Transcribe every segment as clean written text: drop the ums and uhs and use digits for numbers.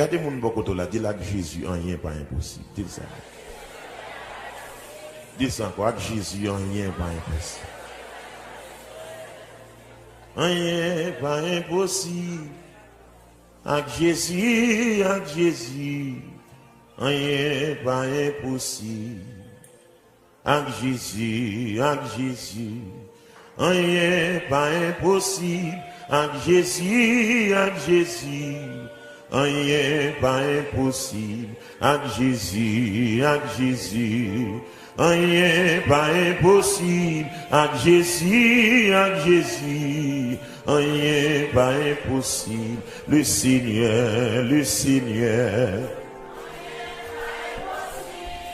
Gardez mon bokoto là, dis là que Jésus, rien pas impossible. Dis ça. Dis ça encore, avec Jésus, rien pas impossible. Rien pas impossible. Avec Jésus, rien pas impossible. Avec Jésus, rien pas impossible. Avec Jésus, rien pas impossible. Avec Jésus, rien pas impossible. Avec Jésus, rien pas impossible. Le Seigneur, le Seigneur.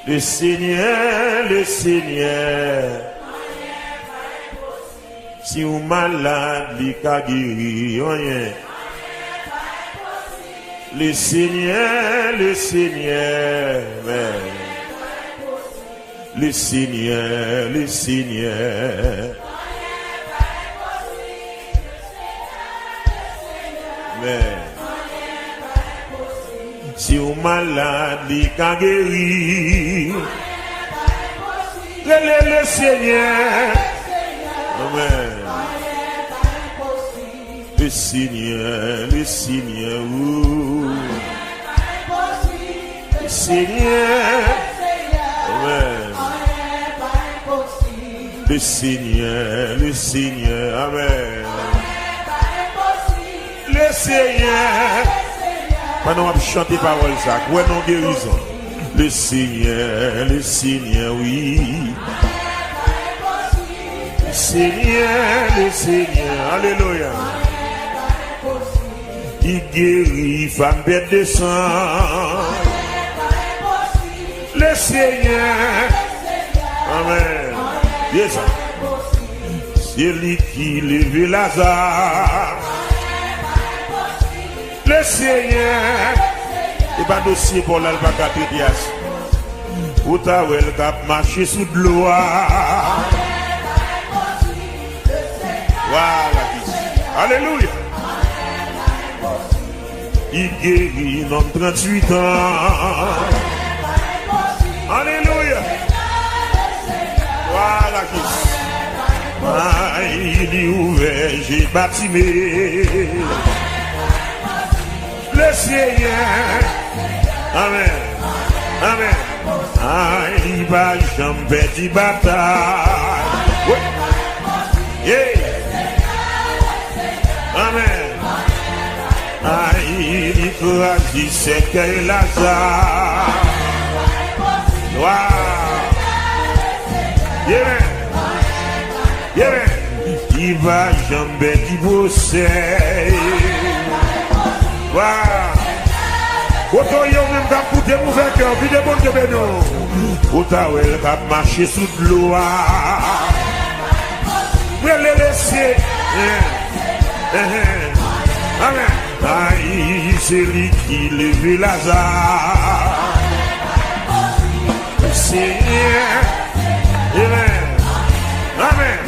Le Seigneur, le Seigneur. Si vous malade, il a guéri, rien. Le Seigneur, le Seigneur. Le Seigneur, le Seigneur. Si vous malade, il a guéri. Le Seigneur. Amen. Le Seigneur, le Seigneur. Le Seigneur. Amen. Le Seigneur, le Seigneur. Amen. Le Seigneur. Pendant qu'on chante les paroles, ça, ouais, non guérison. Le Seigneur, oui. Le Seigneur, alléluia. Il guérit, femme bête de sang. Le Seigneur, amen. Yes. C'est lui qui lève Lazare. Le Seigneur, et pas dossier pour l'albacatérias. Où t'as vu le cap marché sous de l'eau. Voilà. Alléluia. Il guérit dans 38 ans. Alléluia. Voilà. Il est ouvert, j'ai bâtimé. Le Seigneur, amen, amen. Il va jamais perdre bataille. Yeah. Amen. Il choisit c'est que Lazare. Wow. Yeah. Yeah. Il va jamais divorcer. Autant y a même qu'à coûter mon vainqueur, puis de bon Dieu bénon. Autant y a qu'à marcher sous de l'eau. Vous allez laisser. Amen. C'est lui qui lève Lazare. Seigneur. Amen. Amen.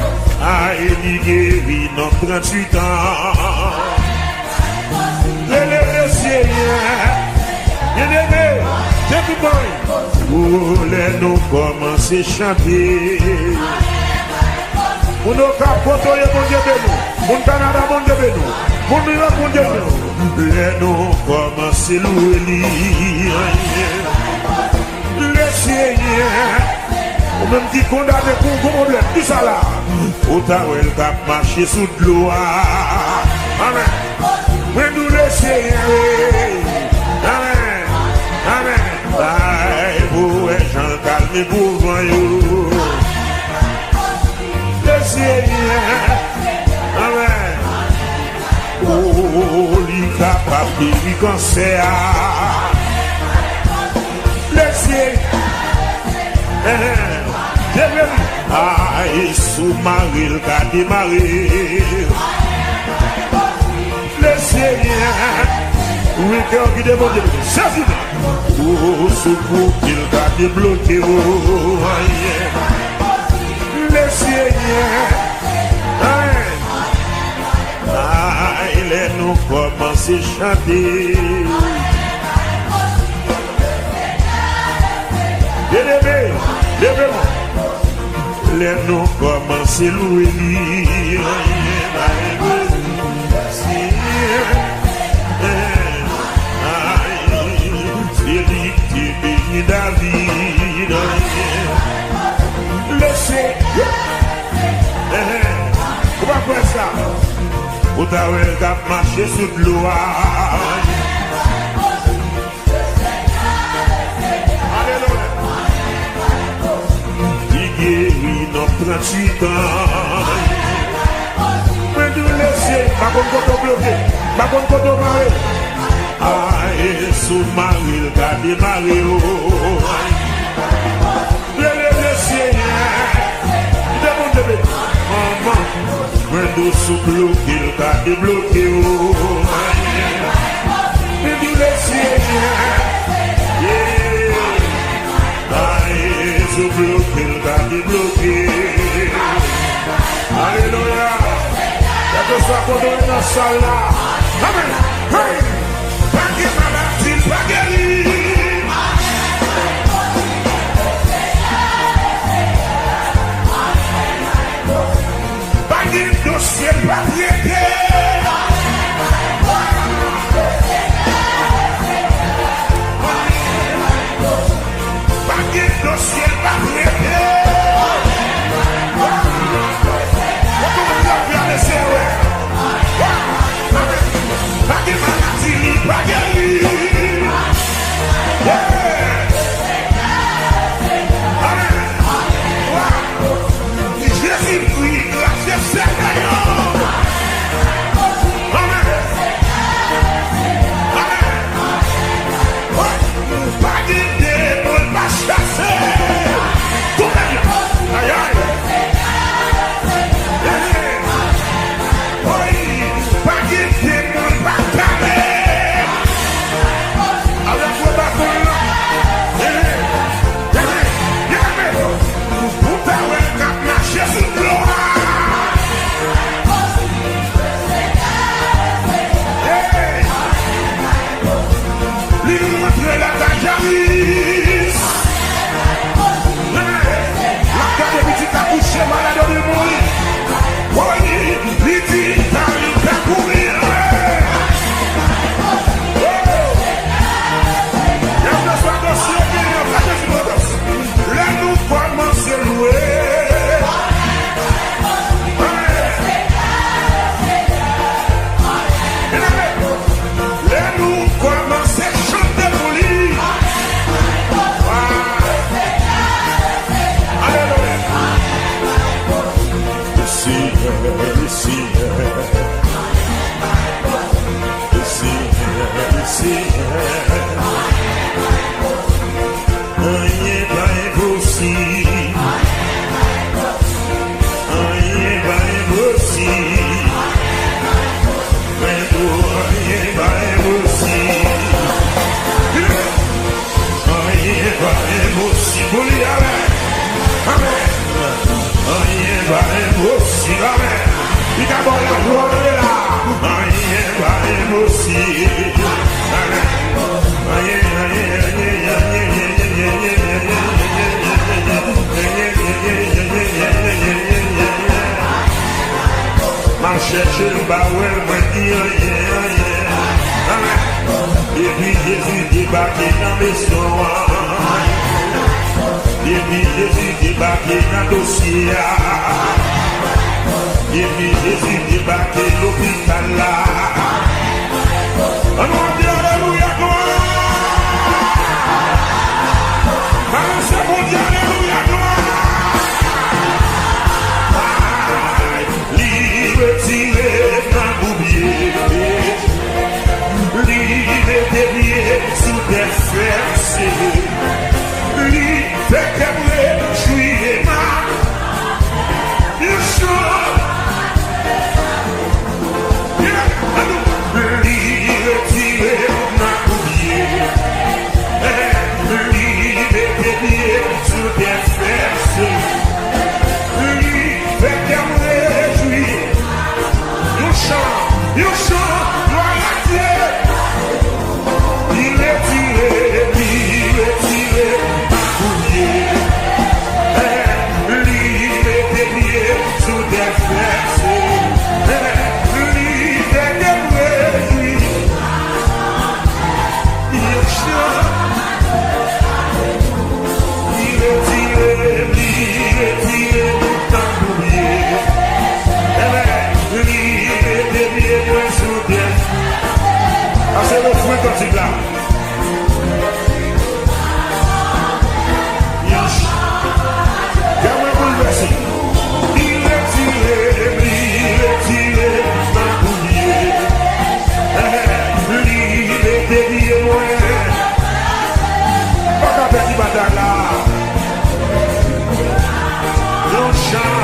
Il guérit dans 38 ans. Le Seigneur, bien-aimé, c'est tout bon. Où les nous commencer à chanter. Pour nos capotes, mon Dieu béni. Mon Canada, mon Dieu béni. Mon New York, mon Dieu béni. Les nous commencer à louer. Le Seigneur, ou même qui condamne pour vos problèmes, tout ça là. Autant elle cap marcher sous de l'eau. Amen. Mais nous le Seigneur, amen, amen. Aïe, vous êtes Jean calme pour vous. Le Seigneur, amen. Oh, il est capable de lui cancer. Le Seigneur, aïe, sous-marie, le cas démarré. Le Seigneur, oui, cœur qui demande, c'est fini. Oh, secours qu'il a débloqué. Le Seigneur, il est nous commencer à chanter. Levez, levez-moi. Les nous commencent à louer. C'est lui qui bénit David. Laissez. Comment faire ça? Où t'as vu marcher sur l'eau? Non, 38 ans. Mais nous laisser, pas comme quand on bloqué, pas comme quand on marre. Ah, et sous mari, le gars démarré. Le laisser, demande de maman. Mais nous sous bloqué, le gars débloqué. Mais nous laisser, sous bloqué, le gars débloqué. Alléluia. Quel que soit qu'on est dans la salle là. Amen. Hey. Pas de maladie, pas guéri. Pas de dossier, pas traité. Pas de dossier, pas traité. Chercher le baouel, moi dire et puis Jésus débarqué dans les soins. Et puis Jésus débarqué dans le dossier. Et puis Jésus débarqué l'hôpital là. On va dire alléluia, gloire. C'est pour dire alléluia, gloire. Retirez dans boubier, l'idée déviée sous des fers, l'idée qu'elle jouit ma, il chante, l'idée retirée cantique là. Viens-moi bouleverser. Il est tiré, ma boulier. Il est délié, ouais. Pas qu'à petit bataille là. Non, chant.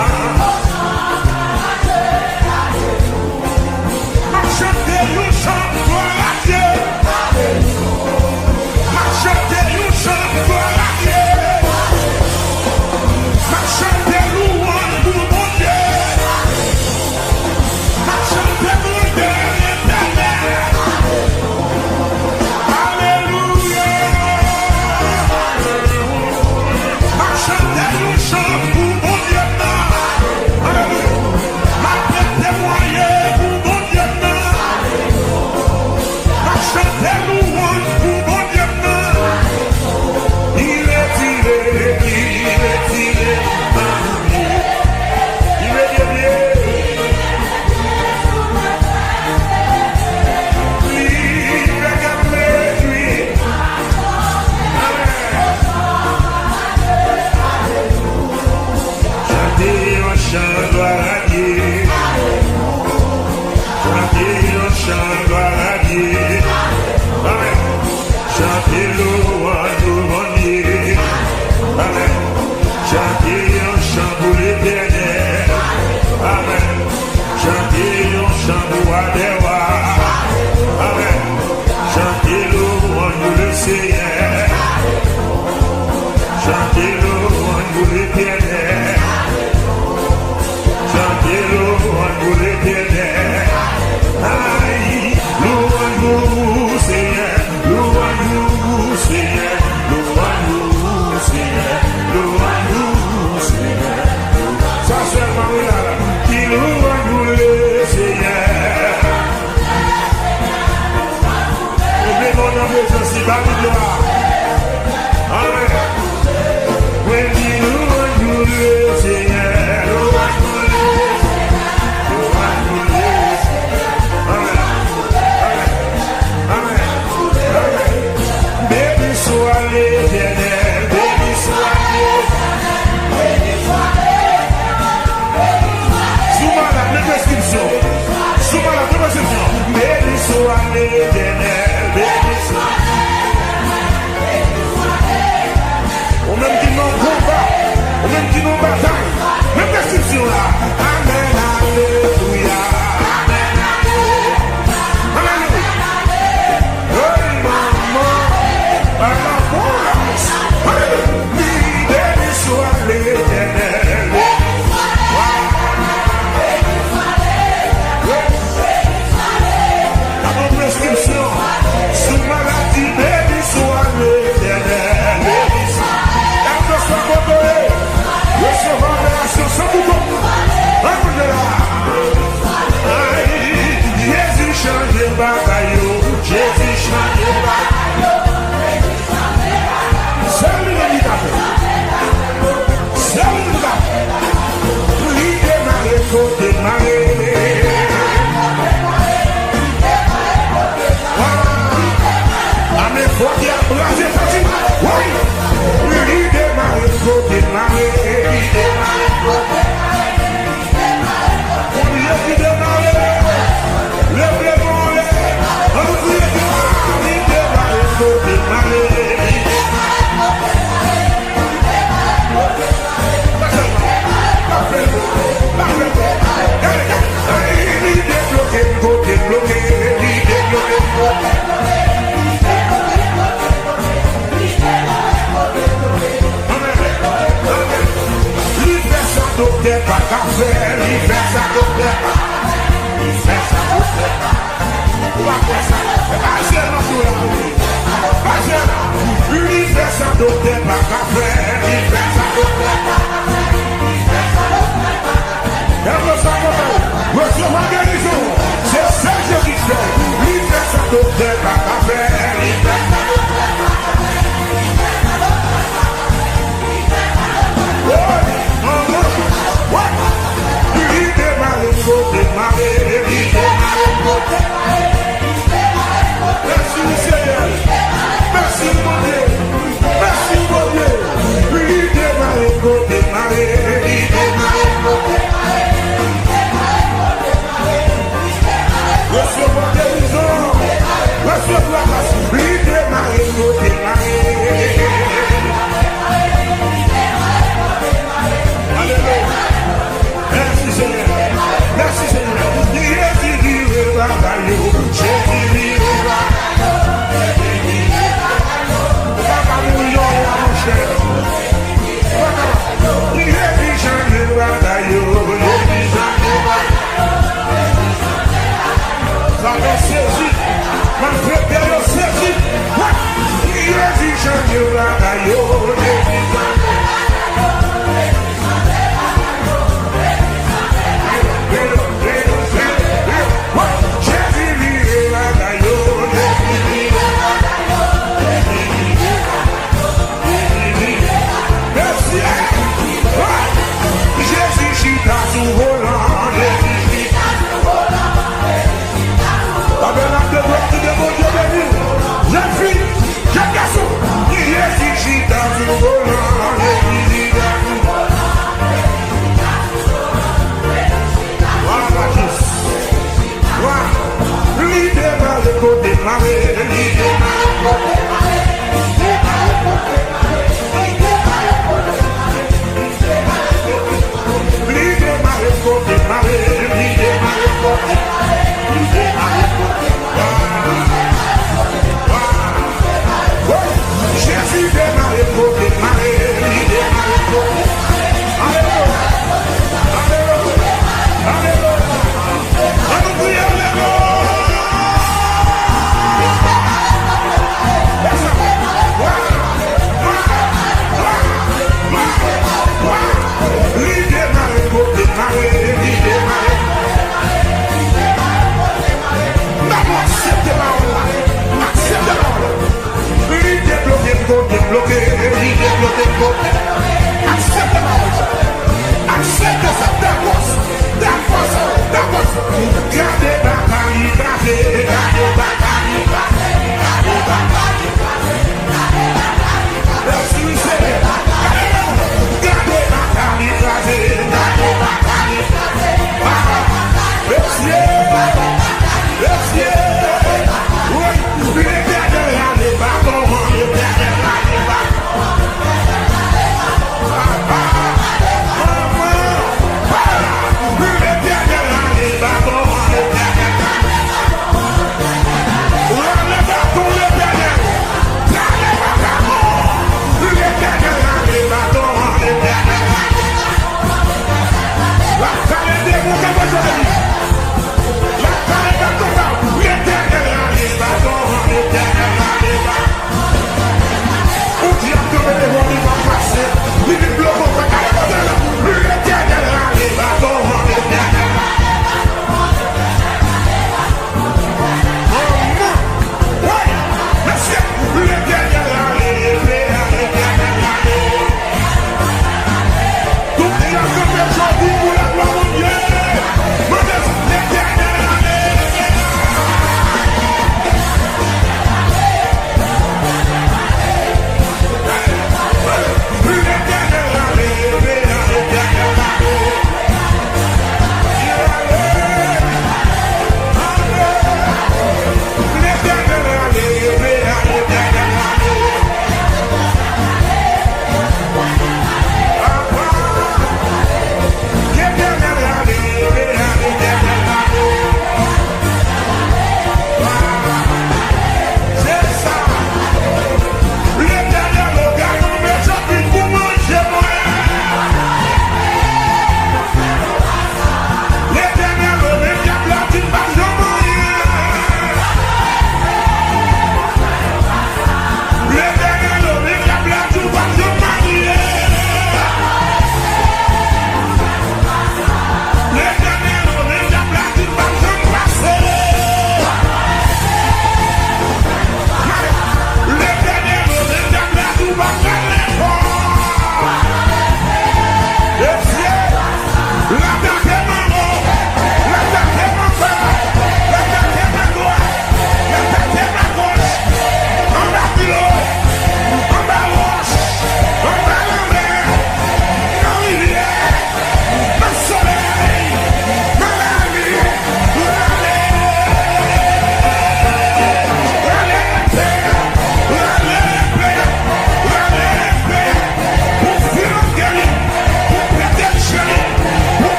Let's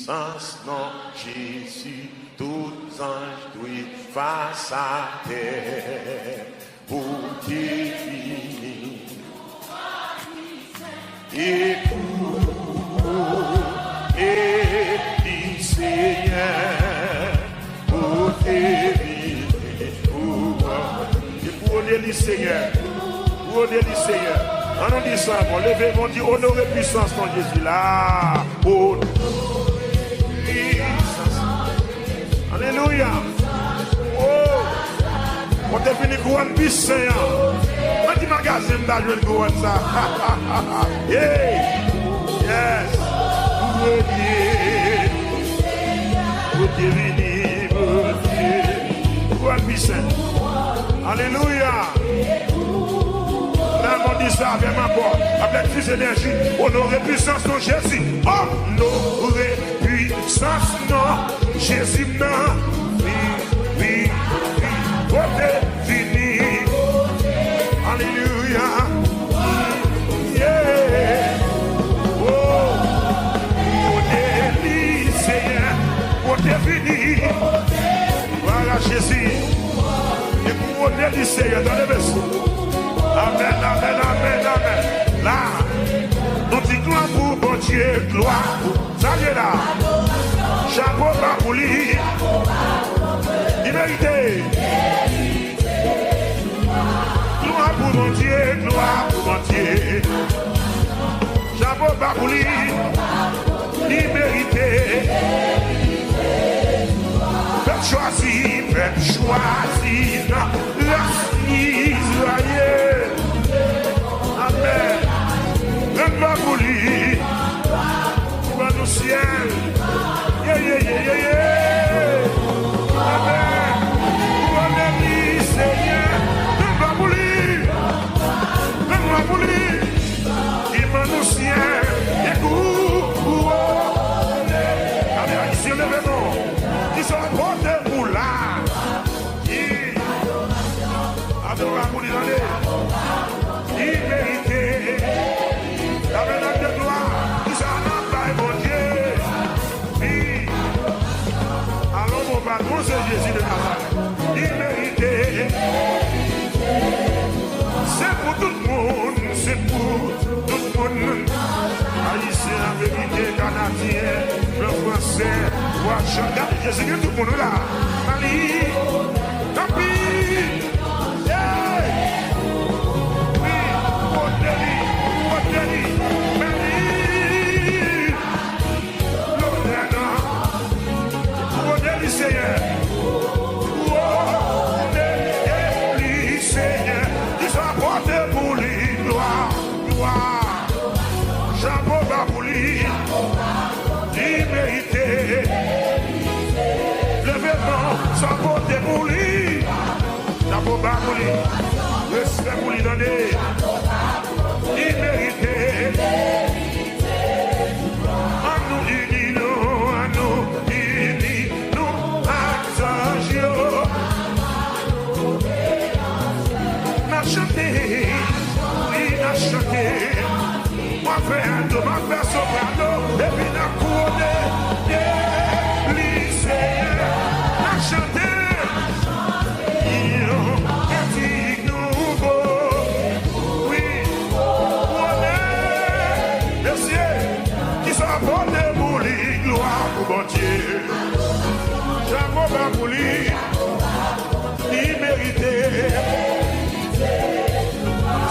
puissance, non, Jésus, tout ange doit face à terre pour définir. Et du Seigneur pour définir. Et pour honorer le Seigneur, pour honorer le Seigneur. On nous dit ça, bon, levez, on dit honorer puissance ton Jésus là. Honorer puissance. Alléluia. Oh, on te fini couronne puissant. On dit magasin d'aller le couronne ça. Yeah. Yes. Pour Dieu venir, pour Dieu. Couronne puissant. Alléluia. On dit ça avec ma voix, avec plus d'énergie. Honorer puissance non Jésus. Honorer puissance non Jésus non. Oui, oui, oui. Côté fini. Alléluia. Yeah. Oh. Côté lycéen. Côté fini. Voilà Jésus. Et pour honorer le Seigneur dans les vaisseaux. Amen, amen, amen, amen. Là, nous disons gloire pour bon Dieu, gloire. Ça y est là. Chapeau bas pour lui. Liberté. Gloire pour mon Dieu, gloire pour mon Dieu. Chapeau bas pour lui. Liberté. Faites choisir la Israël. Amen. Même pas pour lui. Va nous ciel. Yeah, yeah, yeah, yeah, yeah. Amen. Pour aller, Seigneur. Même pas pour lui. Même pas pour lui. Il va nous ciel. Écoute. Allez, ici, levez-nous. Ils sont portés pour là. Adorable pour lui donner. Il méritait la venante de gloire. Nous allons pas mon Dieu. Oui. Allons mon patron, c'est Jésus de Nazareth. Il méritait. C'est pour tout le monde. C'est pour tout le monde. Haïtien, vérité, Canadien, le français, Ouachan. Jésus, tout le monde là. Mali. Tant pis. Respect pour lui donner. Il méritait. À nous unis, nous attentions. N'a chanté, oui, n'a chanté. Moi, faire un dos, ma faire soprano, et puis n'a couronné. Lycéen, n'a chanté. Bon Dieu, Jean-Robert Bouli, il méritait.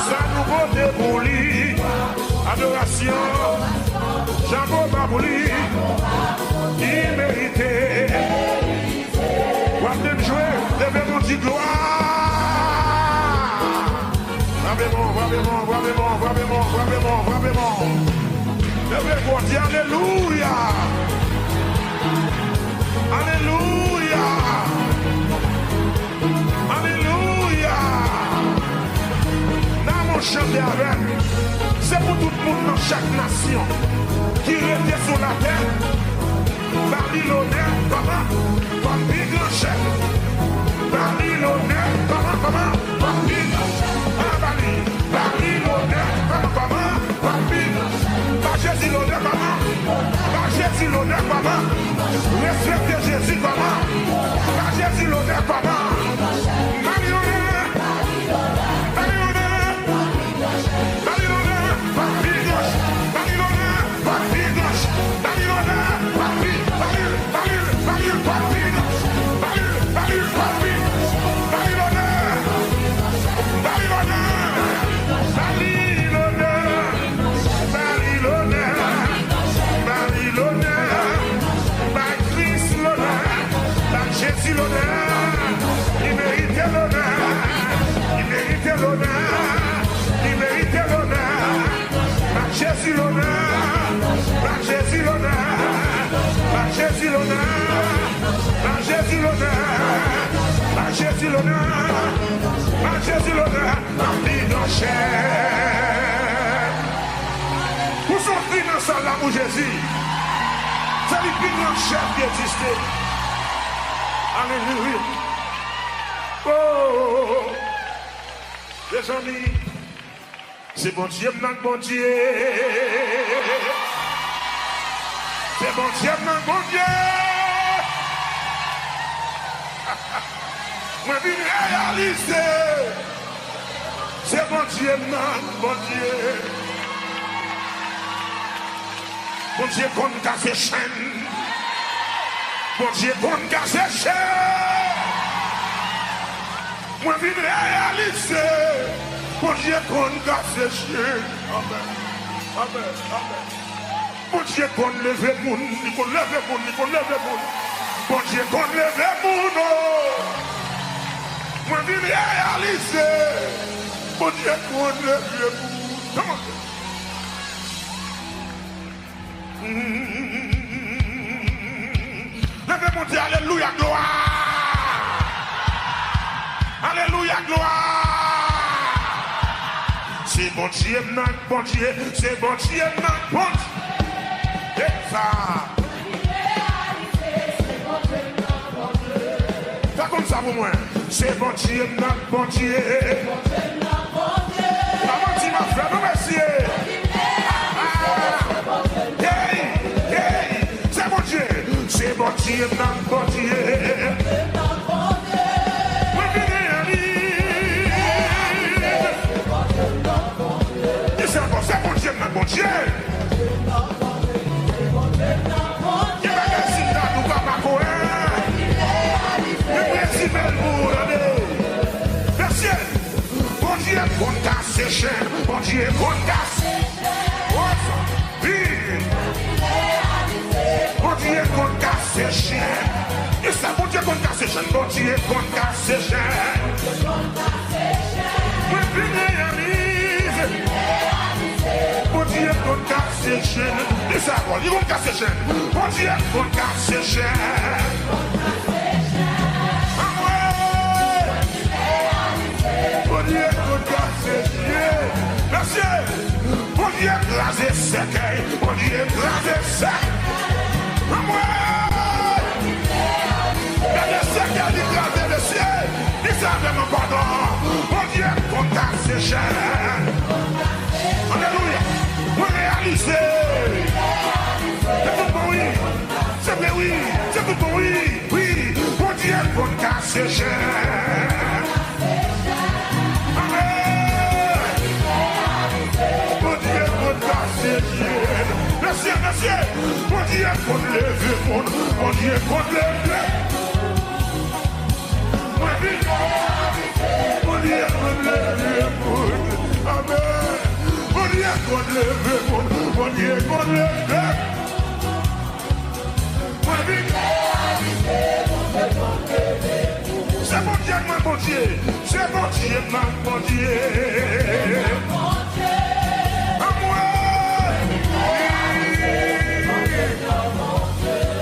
Sa nouveauté pour lui, adoration. Jean-Robert Bouli, il méritait. Vous même jouer, levez-nous dit gloire. Vraiment. Levez-vous dit alléluia. Alléluia. Alléluia. Dans mon chanter avec, c'est pour tout le monde dans chaque nation qui était sur la terre. Babylonais, comment? Comme big grand chef. Babylonais, comment? Comme big grand chef. Babylonais, comment? Comme big grand chef. Jésus l'honneur, comment? Jésus l'honneur, comment? Respectez Jésus comment? Car Jésus l'honneur comment? Marionneur, marionneur, marionneur, papi gauche, marionneur, papi gauche, marionneur, papi, papi gauche, papi, marionneur, Jésus l'honneur, il méritait l'honneur, il méritait l'honneur, il méritait l'honneur, par Jésus l'honneur, par Jésus l'honneur, par Jésus l'honneur, par Jésus l'honneur, par Jésus l'honneur, par Jésus l'honneur, par nos chers. Vous sortez dans ça là pour Jésus, c'est le plus grand chef qui existait. Alléluia. Oh, les amis, c'est bon Dieu, non bon Dieu. C'est bon Dieu, non bon Dieu. Moi, je viens réaliser. C'est bon Dieu, non bon Dieu. Bon Dieu, qu'on casse les chaînes. Bon Dieu, qu'on casse les chaînes. Moi, je viens réaliser. Bon Dieu, qu'on casse les chaînes. Amen. Amen. Amen. Bon Dieu, qu'on lève le monde. Qu'on lève le monde. Qu'on lève le monde. Bon Dieu, qu'on lève le monde. Moi, je viens réaliser. Bon Dieu, qu'on lève le monde. Comment? Levez mon Dieu, alléluia, gloire. Alléluia, gloire. C'est bon Dieu, non, bon Dieu. C'est bon Dieu, non, bon Dieu. Et ça. Fais comme ça pour moi. C'est bon Dieu, non, bon Dieu. Maman, tu m'as fait, merci. C'est bon Dieu. C'est bon Dieu, non, bon Dieu. C'est bon Dieu, non, bon Dieu. Il va réussir dans nous, papa, merci, belle boule. Merci. Bon Dieu, qu'on casse ses chaînes. Bon Dieu, qu'on casse. Bon Dieu, qu'on casse ses chaînes. Et ça, bon Dieu, qu'on casse ses chaînes. Bon Dieu, qu'on casse ses chaînes. Bon Dieu, qu'on casse ses chaînes. Et ça, bon Dieu, qu'on casse ses chaînes. Bon Dieu, qu'on casse ses chaînes. Bon Dieu, qu'on casse ses chaînes. Merci. Bon Dieu, écrasé sec. Bon Dieu, écrasé sec. Le ciel, il savait mon pardon. Mon Dieu, qu'on casse ses chaînes. Alléluia. Vous réalisez. C'est tout pour oui. C'est vrai, oui. C'est tout pour oui. Oui. Mon Dieu, qu'on casse ses chaînes. Amen. Mon Dieu, qu'on casse ses chaînes. Merci, merci. Mon Dieu, qu'on lève le monde. Mon Dieu, qu'on lève le monde. Mon Dieu, qu'on lève le monde. Amen. Mon Dieu, qu'on lève le monde. Mon Dieu, qu'on lève le monde. C'est mon Dieu, mon Dieu. C'est mon Dieu, mon Dieu. À moi.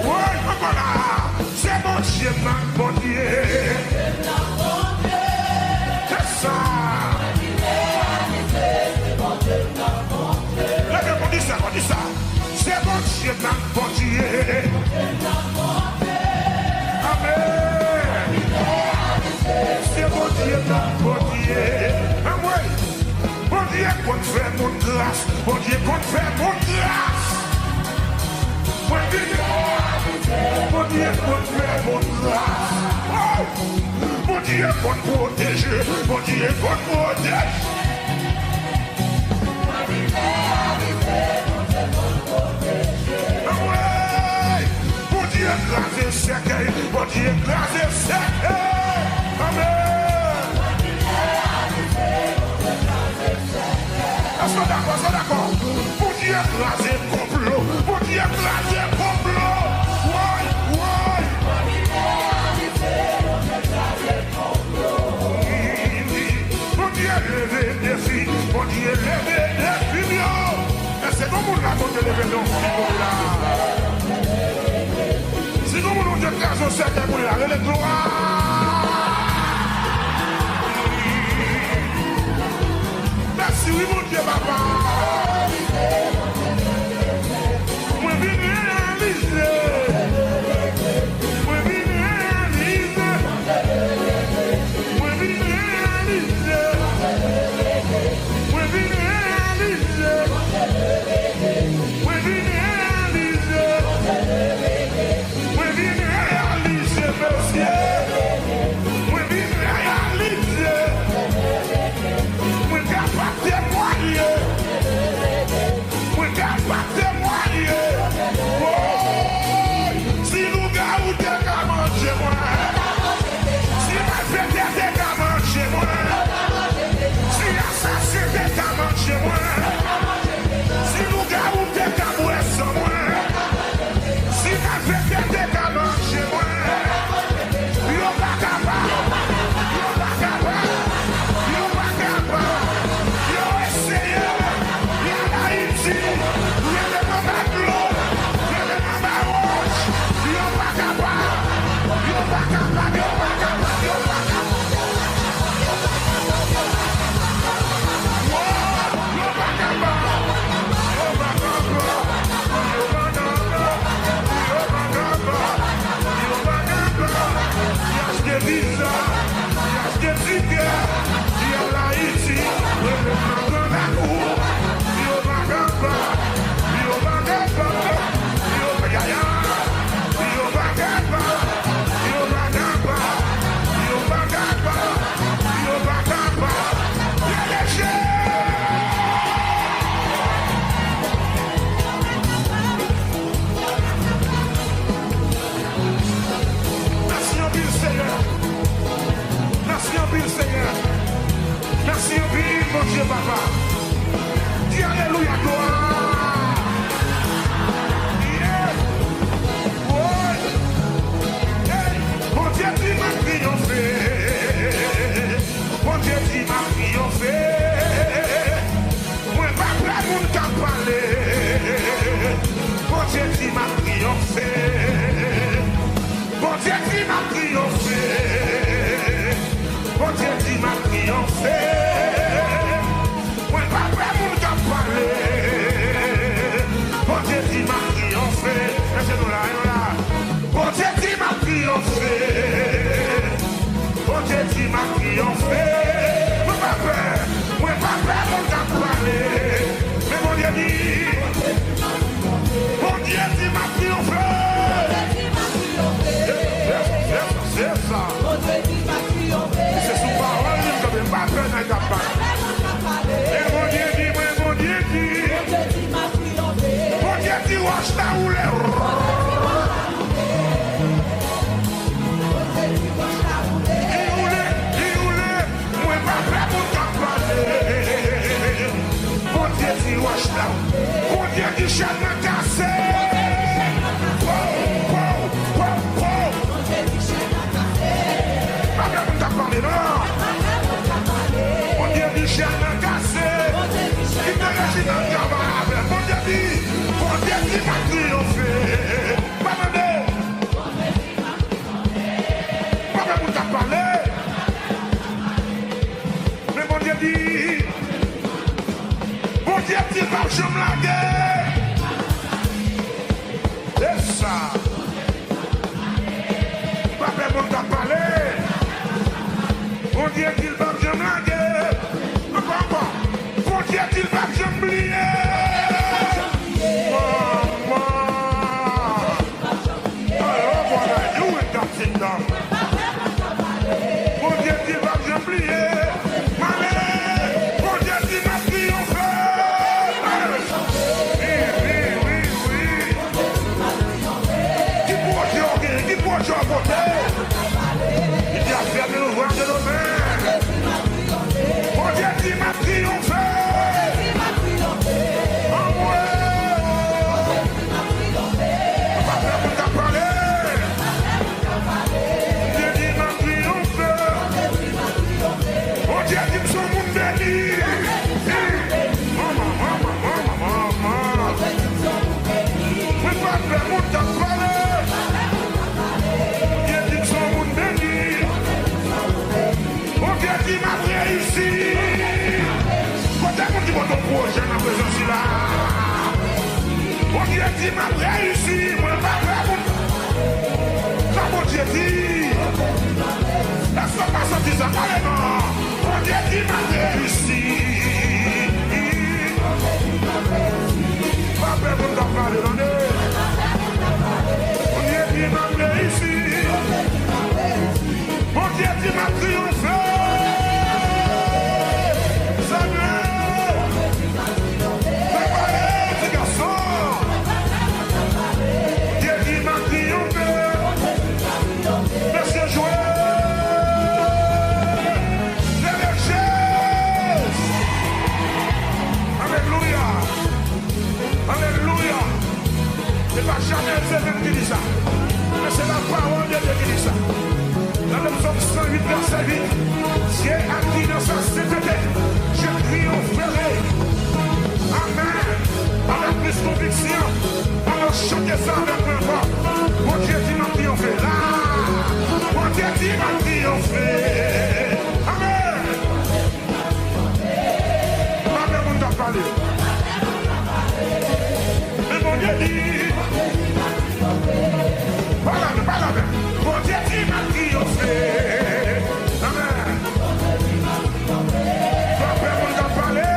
Oui, voilà. C'est mon Dieu, mon Dieu. C'est ça. On dit ça, on dit ça. C'est mon Dieu, mon Dieu. Amen. C'est mon Dieu, mon Dieu. Amen. Mon Dieu, qu'on fait mon grâce. Mon Dieu, qu'on fait mon grâce. Mon Dieu, écrasé cercueil, bon Dieu écrasé cercueil. Amen. Est-ce que d'accord? Bon Dieu écrasé complot, bon Dieu écrasé complot. Ouais. Bon Dieu levé des filles, bon Dieu levé des filles. C'est comme on a donné les vélos là. C'est comme on a dit que c'est pour la merci, oui, mon Dieu, papa. Moi, je viens réaliser. Moi, je viens réaliser. Moi, je viens réaliser. Moi, je viens réaliser. Moi, je viens réaliser. Moi, je viens réaliser, monsieur. Moi, je viens réaliser. Moi, je viens pas témoigner. Moi, je viens pas témoigner. Si nous gardons des gamins chez moi, si ma fête est des gamins chez moi, si l'assassin des gamins chez moi, si nous gardons des gamins sans moi, si ma fête est des gamins chez moi, yo pas capable, yo pas capable, yo pas capable, yo essayé, yo Haïti, yo le combat de l'eau, yo le combat rouge, yo pas capable, yo pas capable, yo pas capable, yo pas capable. Merci, mon Dieu, papa. Dis alléluia, gloire. Yeah. Ouais. Hey. Mon Dieu, tu m'as triomphé. Mon Dieu, tu m'as triomphé. Moi, pas prêt pour t'en parler. Mon Dieu, tu m'as triomphé. Mon Dieu, tu m'as triomphé. Mon Dieu, tu m'as triomphé. Moi, pas prêt pour t'en parler. Mon Dieu, tu m'as triomphé. Laissez-nous là. Mon Dieu, tu m'as triomphé. Mon Dieu, tu m'as triomphé. Moi, pas prêt pour t'en parler. Mais mon Dieu dit, mon Dieu, tu m'as triomphé. C'est ça. C'est sous parole, je ne peux pas faire un capable. Et mon Dieu dit, mon Dieu dit, mon Dieu dit, wash ta roule. Il roule, moi pas prêt pour t'en parler. Mon Dieu dit, wash ta roule. Mon Dieu dit, chaîne m'a cassé. Mon Dieu dit, chaîne m'a cassé. Il te laisse dans le camarade. Mon Dieu dit, m'a triomphé. Pas demander. Pas même pour t'en parler. Mais mon Dieu dit, va je me laguer. C'est ça. Pas même pour t'en parler. Mon Dieu qu'il va je me laguer. Papa, mon Dieu qu'il va je me oublier. Mon Dieu qui va j'oublier. Mon Dieu qui m'a triomphé. Oui. Qui pour Dieu tu as voté. Il dit à faire de l'ouvrage de nos mains. Mon Dieu dit m'a triomphé. En moi. Pas faire pour t'a parlé. Dieu dit m'a triomphé. Mon Dieu dit son monde béni. Qui m'a réussi. Quand est-ce que ton projet dans la présence là? Mon Dieu dit m'a réussi. Moi pas faire mon. Ça mon Dieu dit. Est-ce qu'on pas sorti ça carrément? Mon Dieu dit m'a réussi. Pas faire mon temps parler dans le. Mon Dieu dit m'a réussi. Mon Dieu dit m'a triomphé. C'est pas jamais c'est qui dit ça. Mais c'est la parole de Dieu qui dit ça. Dans le psaume 108, verset 8, Dieu a dit dans sa sainteté, je triompherai. Amen. Avec plus conviction, on va chanter ça avec un voix. Mon Dieu dit m'a triomphé. Là, mon Dieu dit m'a triomphé. Amen. Amen, on t'a parlé. Et mon Dieu dit, Parle, mon Dieu dit m'a triomphé. Amen. Papa, on t'a parlé.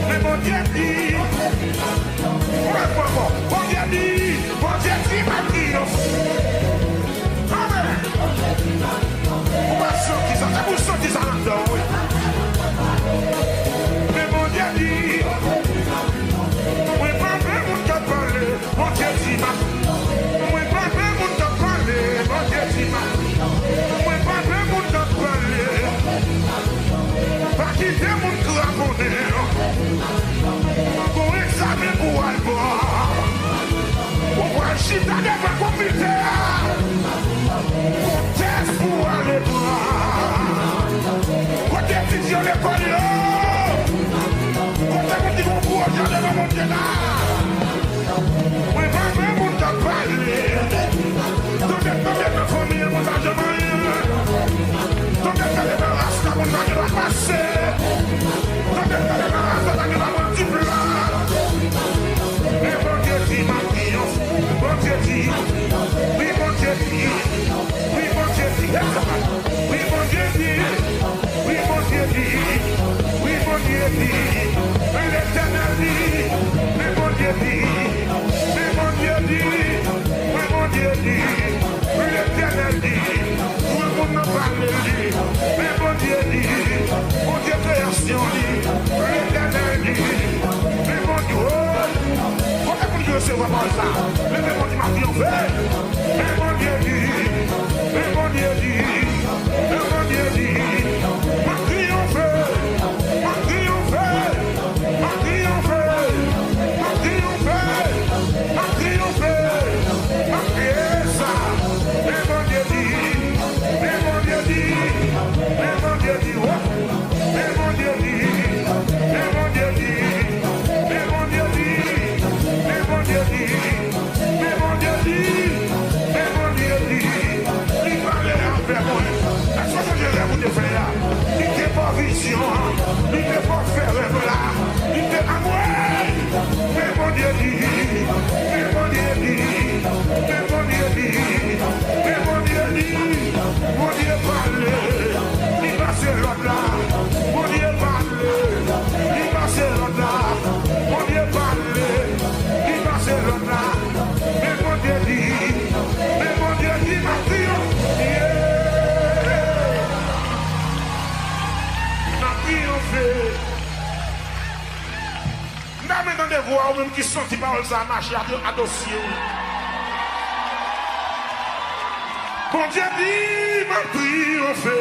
Mais mon Dieu dit, mon Dieu dit m'a triomphé. Amen. On va sortir ça, ça vous sortir ça là-dedans, oui. Mais mon Dieu dit, oui, papa, on t'a parlé. Mon Dieu dit m'a. Oui, papa, on t'a parlé. Mon Dieu dit m'a. Oui, papa, on t'a parlé. Pas quitter mon craponné. Pour examiner pour aller voir. Pour voir le chita de ma comité. Pour test pour aller voir. Quand t'es vision l'école là. Quand t'es petit bon pour aller dans mon Dieu là. Oui, papa, on t'a parlé. T'es ma famille, mon argent. T'es ma race, mon argent va passer. T'es ma race, mon argent va multiplier. Mais mon Dieu dit ma triomphe. Mon Dieu dit. Oui, mon Dieu dit. Oui, mon Dieu dit. Oui, mon Dieu dit. Oui, mon Dieu dit. Oui, mon Dieu dit. L'éternel dit. Mais mon Dieu dit. Mais mon Dieu dit. Oui, mon Dieu dit. Oui, l'éternel dit. Tout le monde n'a pas dit. Mais mon Dieu dit. Mon Dieu création dit. L'éternel dit. Mais mon Dieu. Pourquoi Dieu se voit pas ça? Mais mon Dieu m'a triomphé. Mais mon Dieu dit. Mais mon Dieu dit. Mais mon Dieu dit. M'a triomphé. M'a triomphé. M'a triomphé. M'a triomphé. M'a triomphé. M'a crié ça. Mais mon Dieu dit. Mais mon Dieu dit. Mais mon Dieu dit. Mais mon Dieu dit. Mais mon Dieu dit. Mais mon Dieu dit. Mais mon Dieu dit. Mais mon Dieu dit. Mais mon Dieu dit. Il parlait avec moi. Est-ce que je vais vous faire? Il n'était pas vision. Il n'était pas faire là. Il était à moi. Mais mon Dieu dit. Mais mon Dieu dit. Mais mon Dieu dit. Mais mon Dieu dit. Mon Dieu parle. Il va se l'autre là. Mon Dieu parle. Il va se l'autre là. Mon Dieu parle. Il va se l'autre là. Mais mon Dieu dit. Mais mon Dieu dit ma triomphe. Ma triomphé. N'a même dans des voix ou même qui sont qui parlent ça marcher à dossier. Bon Dieu dit, ma triomphe.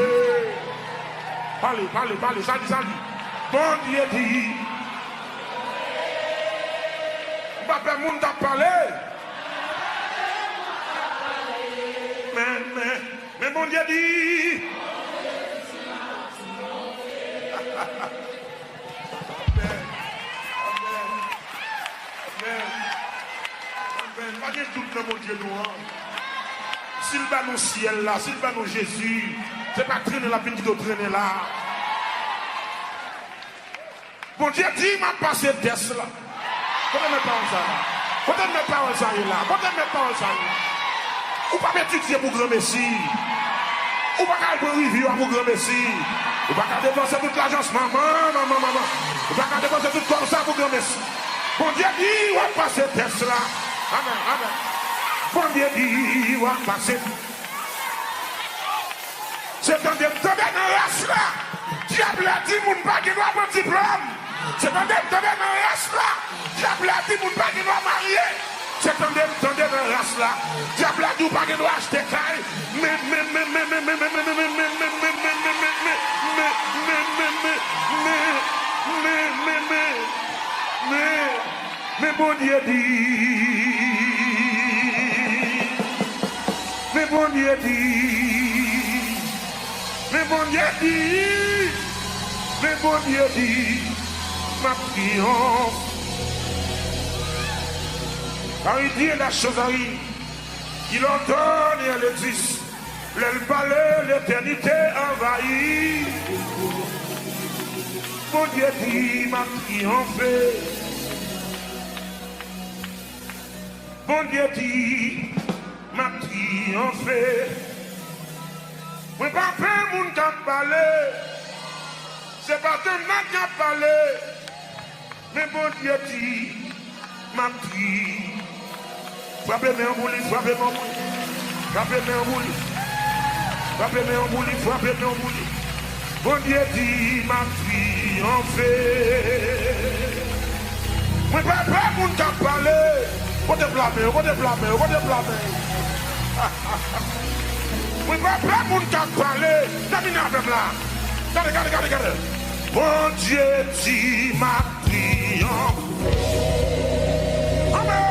Parlez, ça dit. Bon Dieu dit. Papa, moun t'a parlé. Mais bon Dieu dit. Amen. Pas de doute dans mon Dieu noir. S'il va nous ciel là, s'il va nous Jésus, c'est pas traîner la petite traîner là. Bon Dieu dit, m'a passé test là. Quand mes paroles ça là. Quand mes paroles ça là. Quand mes paroles ça là. Ou pas m'étudier pour grand Messie. Ou pas qu'à aller review pour grand Messie. Ou pas qu'à dépenser toute l'agence maman. Ou pas qu'à dépenser tout comme ça pour grand Messie. Bon Dieu dit, on va passer test là. Amen. Bon Dieu dit, on va passer. C'est dans des dans la race là. Diable a dit, mon pas qui doit prendre diplôme. C'est dans des dans la race là. Diable a dit, mon pas qui doit marier. C'est dans des dans la race là. Diable a dit, pas qui doit acheter caille. Mais bon Dieu dit. Mais bon Dieu dit. Mais bon Dieu dit. Mais bon Dieu dit. Ma triomphe. Car il dit la chose arrive. Il ordonne et elle existe. Le palais, l'éternité envahit. Bon Dieu dit, m'a triomphé. Bon Dieu dit, m'a triomphé. Mais pas peur, mon qui a parlé. C'est pas de ma qui a parlé. Mais bon Dieu dit, m'a triomphé. Frappez-moi en bouli, frappez-moi en bouli. Frappez-moi en bouli. Frappez-moi en bouli, frappez-moi en bouli. Bon Dieu dit, m'a triomphé. Mais pas peur, mon qui a parlé. Vous te blâmer. Oui, pas mon qui a parlé. Terminez avec là. Regardez. Bon Dieu dit ma triomphe. Amen.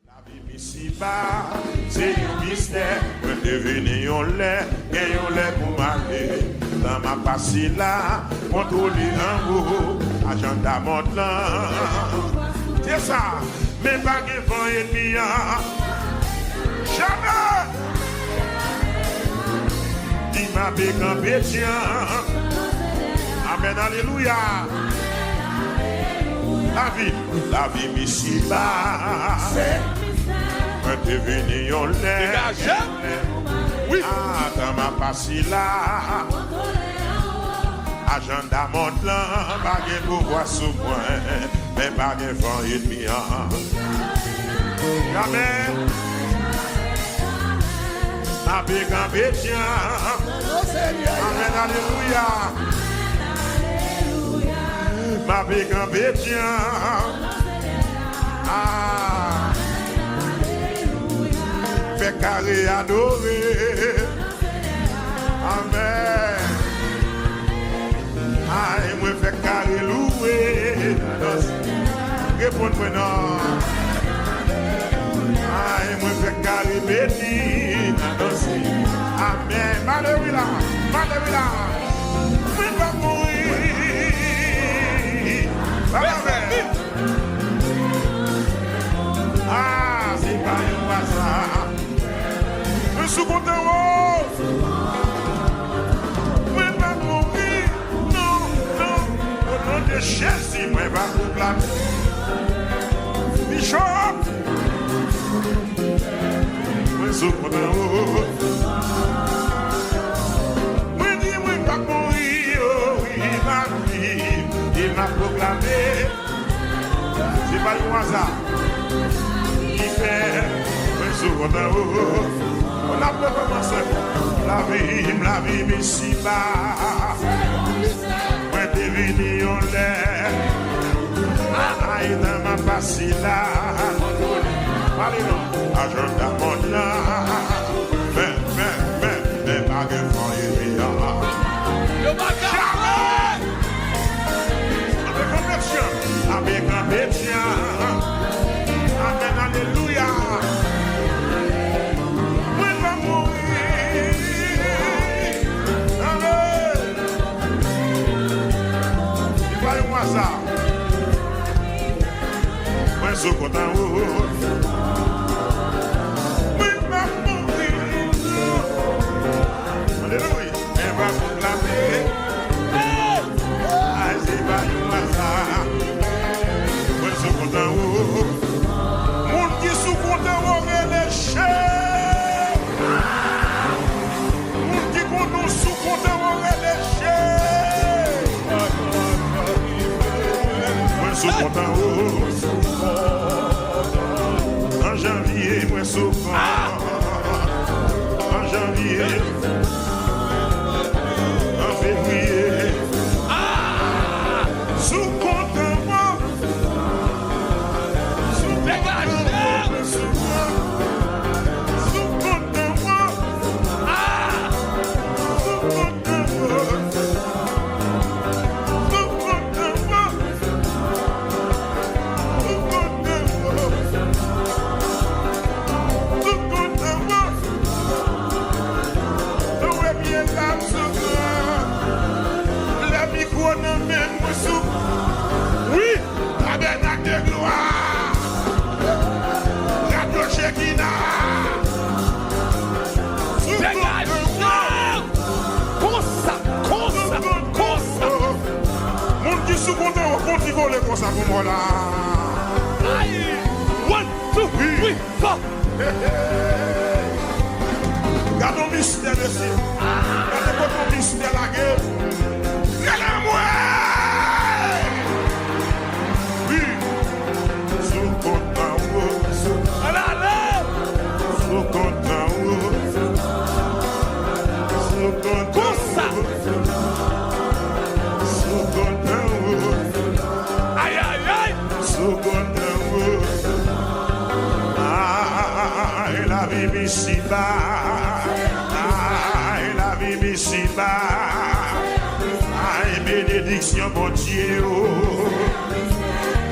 La vie ici-bas, c'est un mystère. Me devenir un lait, et un lait pour marquer. Dans ma passée là, contrôler un haut, agenda monte là. C'est ça, mais pas de vent ennemi. Jamais. Dis ma béque en bétien. Amen, alléluia. La vie ici-bas, c'est devenir un lait. Oui. Dans ma passée là, agenda monte là, pas de pouvoir sous moi, mais pas de vent ennemi. Amen. Avec un bétien. Amen, alléluia. Avec un bétien. Fait carré adorer. Amen. Aïe, moi fait carré louer. Réponds-moi non. Aïe, moi fait carré béni. Amen. Alléluia. Oui, va mourir. Amen. C'est pas un hasard. Je suis content. Oui, va mourir. Non. Au nom de Jésus, moi, va proclamer. Bishop. Je suis content. Oui, va mourir. Il m'a proclamé. C'est pas un hasard. Il fait. On a pas commencé la vie ici-bas. Moi, t'es venu en l'air. dis-moi ça. Moi, je suis content. Oui, ma alléluia. Elle va proclamer. Ah, c'est pas dis-moi ça. Moi, je suis content. Mon qui sous content, on est les chefs. Mon qui content, sous content, on est les chefs. Moi, je suis content. En janvier, moi, je suis content. En janvier. En février. Sous content, moi. Sous content, moi. Sous content, moi. Sous content, moi. Sous content, moi. Sous content, moi. Ouais, bien là, la micro n'a même pas sous. Oui, tabernacle de gloire. Radio Shekina. Dégage! Comme ça! Mon qui sous content, on continue les comme ça pour moi là. Aïe! 1, 2, 3, 4! Gardons le mystère de ci. Gardez votre mystère la guerre. Regardez-moi! Oui. Sous content, Allez! sous content, sous content. Comme ça! Sous content, Aïe, aïe, aïe! sous content. Ah, et la vie ici bas. Ah, et la vie ici bas. Ah, et bénédiction, bon Dieu.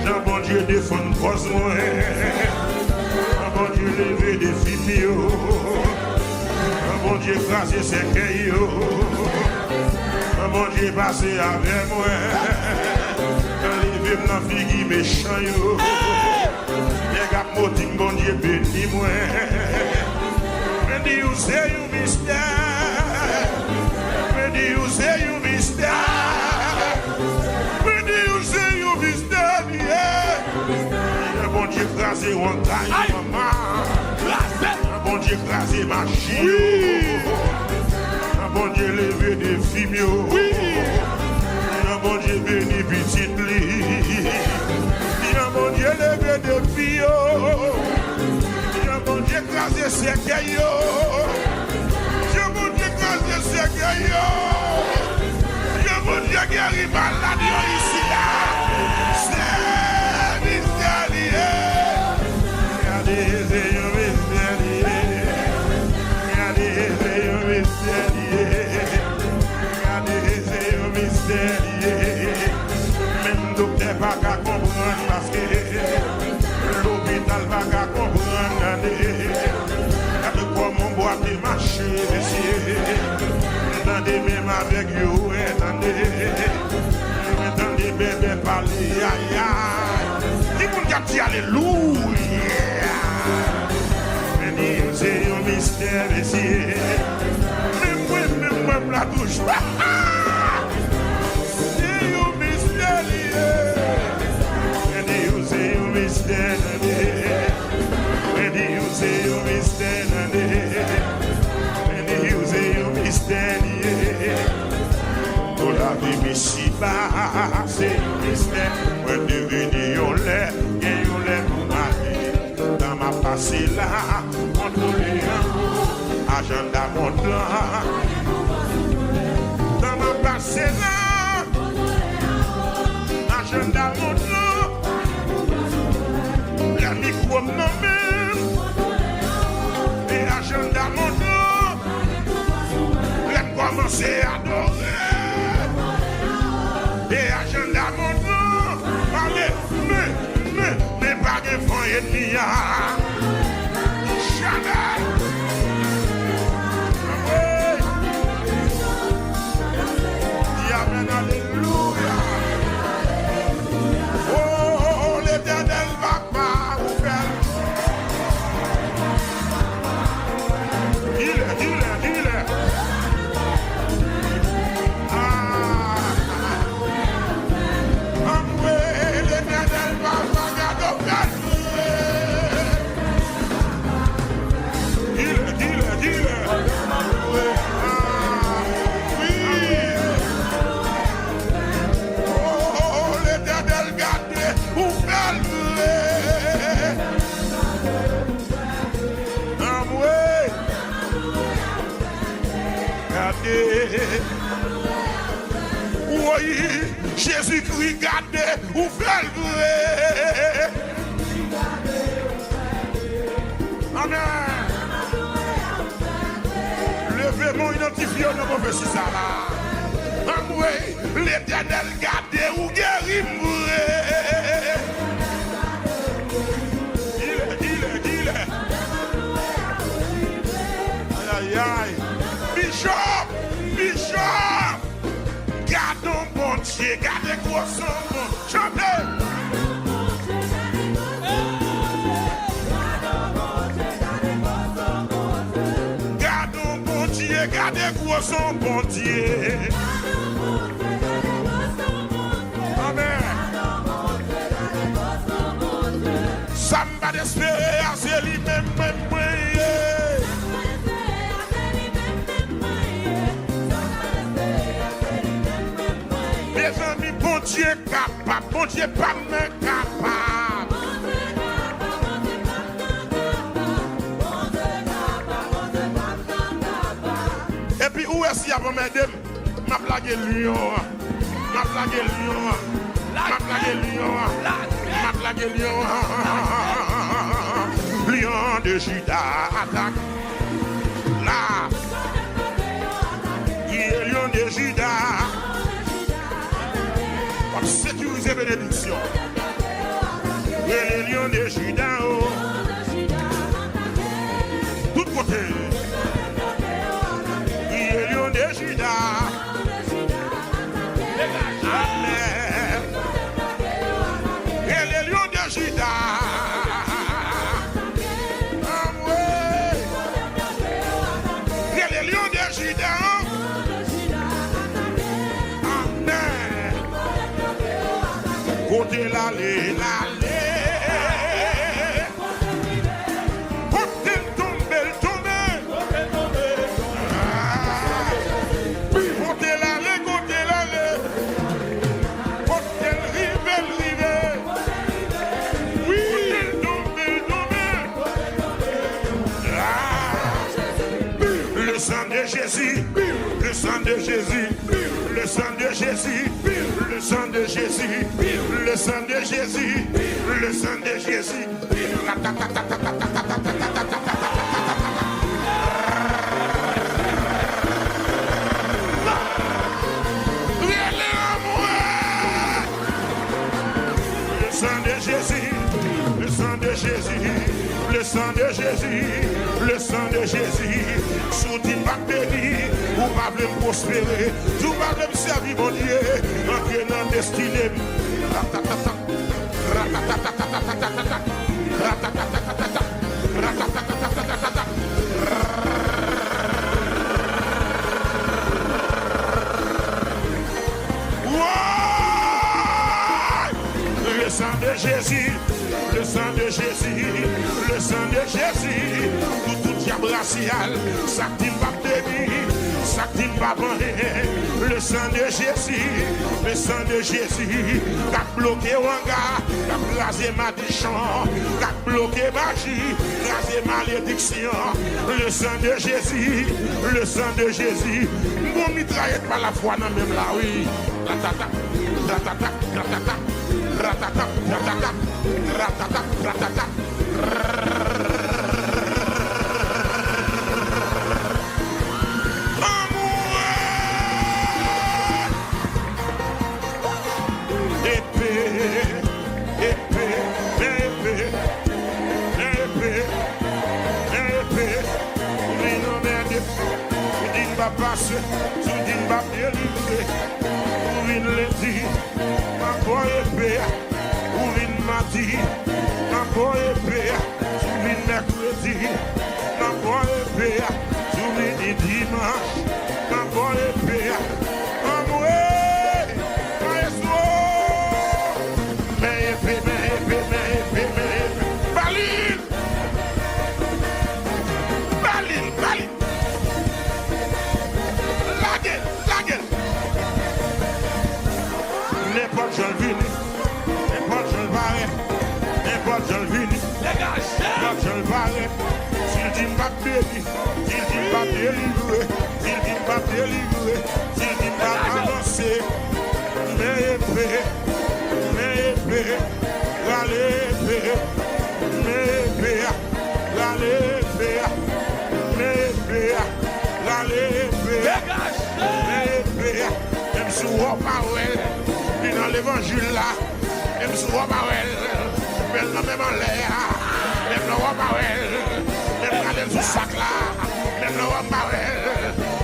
Jean, bon Dieu, défend cause moi. Bon Dieu, lever des filles. Bon Dieu, écraser ses cailloux. Bon Dieu, passer avec moi. Lever ma fille qui méchant. Les gars, bon Dieu, bénis moi. Mais dis où c'est un mystère. Mais dis où c'est un mystère. Mais dis où c'est un mystère. Bon Dieu, écraser mon taille, maman. Bon Dieu, écraser ma chie. Bon Dieu, lever des filles. Bon Dieu, bénis petite lit. Bon Dieu, lever des filles. Bon Dieu, écraser ses cailloux. Bon Dieu, écraser ses cailloux. Bon Dieu, guérir malade ici là. C'est mystérieux. Regardez, c'est un mystérieux. Regardez, c'est un mystérieux. Regardez, c'est un mystérieux. Même docteur pas qu'à comprendre parce que l'hôpital pas qu'à comprendre. Avec quoi mon boîte est marché, monsieur. Attendez même avec vous, attendez bébé parler, aïe aïe. Qui vous dit alléluia? Mais c'est un mystère, monsieur. Même moi, la touche. C'est un mystère, c'est un mystère. C'est un mystère. Pour la vie ici bas, c'est un mystère. Moi devenir un lait, et un lait pour ma vie. Dans ma passée là, contrôler agenda mon plan. Dans ma passée là, agenda mon plan. La micro nommé. Et agenda mon plan. Commencer à adorer. Et agenda mon nom. Allez, mais pas de fonds et demi. Jamais. Amen, alléluia. Jésus-Christ garde ou fait vrai. Amen. Levez-moi identifié dans mon prophétie ça là. Amoué, l'Éternel garde ou guérit vrai. Il est. Aïe, aïe. Bishop. Gardons mon Dieu, gardez quoi son nom. Chantez. Gardons mon Dieu, gardez quoi son bon Dieu. Amen. Ça m'a d'espérer, c'est lui-même, mes amis, bon Dieu capable, bon Dieu pas même capable. Et puis où est-ce qu'il y a pour m'aider? Ma blague lion. Lion de Juda attaque. Là. Il est lion de Juda. Sécuriser bénédiction. Et les lions de Juda. Tout côté. Il est lion de Juda. Amen. Et les lions de Juda. Et les lions de Juda. Côté l'allée. Côté tomber. Côté l'allée. Côté river. Oui. Côté tomber. Le sang de Jésus. Le sang de Jésus. Le sang de Jésus. Le sang de Jésus, le sang de Jésus, le sang de Jésus. Le sang de Jésus, le sang de Jésus, le sang de Jésus, le sang de Jésus. Sous-dit pas béni, ou pas me prospérer, ou pas me servir mon Dieu, entrer dans destinée. Le sang de Jésus, le sang de Jésus, le sang de Jésus, tout diable racial, ça qui va bénir, ça qui va banner, le sang de Jésus, le sang de Jésus, qui a bloqué Wanga, qui a rasé malédiction, qui a bloqué magie, rasé malédiction, le sang de Jésus, le sang de Jésus, mon mitraillette par la foi dans même là, oui, ratata, ratata, ratata. Ratata, ratata, ratata, ratata. Passer, tu dis pas délivrer, pour une lundi, ma boy épée, pour une mardi, ma boy épée, pour une mercredi, ma boy épée, pour une dimanche, ma boy épée, amoué, maestro, mais épée, Balil, n'importe quel vini, n'importe quel barret, n'importe quel vini, n'importe quel barret. S'il dit pas béni, s'il dit pas délivré, s'il dit pas délivré, s'il dit pas avancer, dans l'évangile là, même si on va même en l'air, même dans même dans le sac là, même dans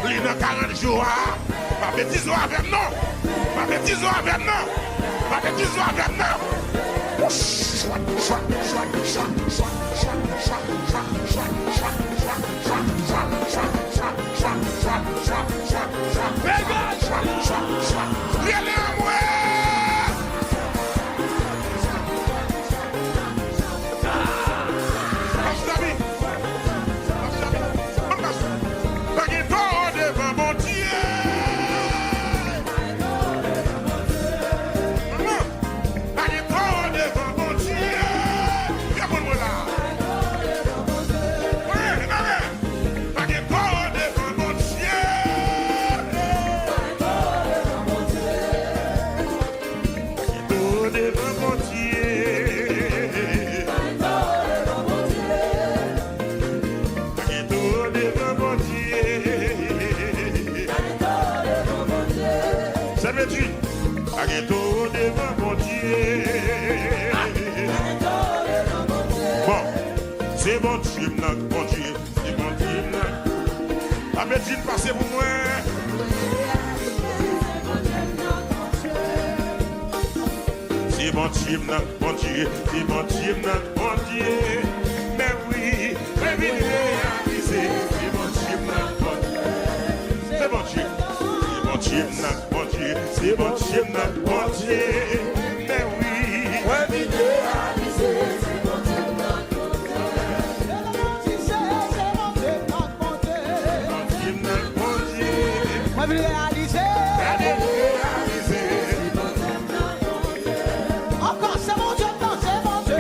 il dans 40 jours, pas bêtise avec non, pas bêtise avec non, pas bêtise avec non. C'est bon Dieu, bon Dieu, c'est bon Dieu. La médecine passe pour moi. C'est bon Dieu, bon Dieu, c'est bon Dieu, bon Dieu. Mais oui, mais oui, réaliser. C'est bon Dieu, bon Dieu. C'est bon Dieu, bon Dieu, bon Dieu, c'est bon Dieu, bon Dieu. Mais oui, mais oui, réaliser. Encore c'est mon Dieu, c'est mon Dieu,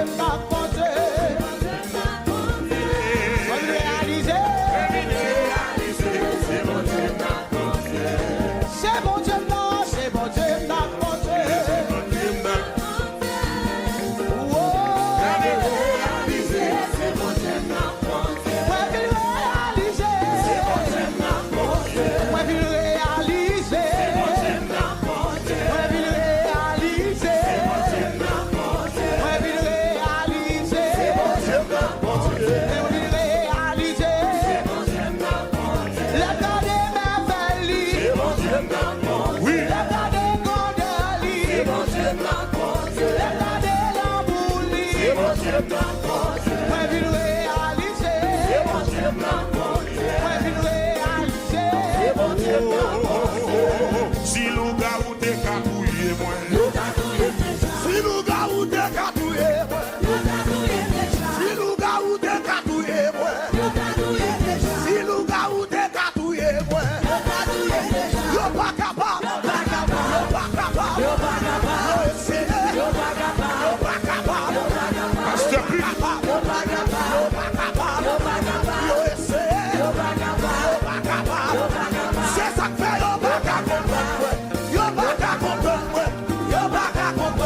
Si nous gardons des catouilles, moi. Si nous gardons des catouilles, moi. Si nous gardons des catouilles, moi. Si nous gardons des catouilles, moi. Yo pas capable. Yo pas capable. Yo essayé. Yo pas capable. Pasteur P. Yo pas capable. Yo essayé. Yo pas capable. C'est ça que fait yo pas capable. Yo pas capable. Yo pas capable.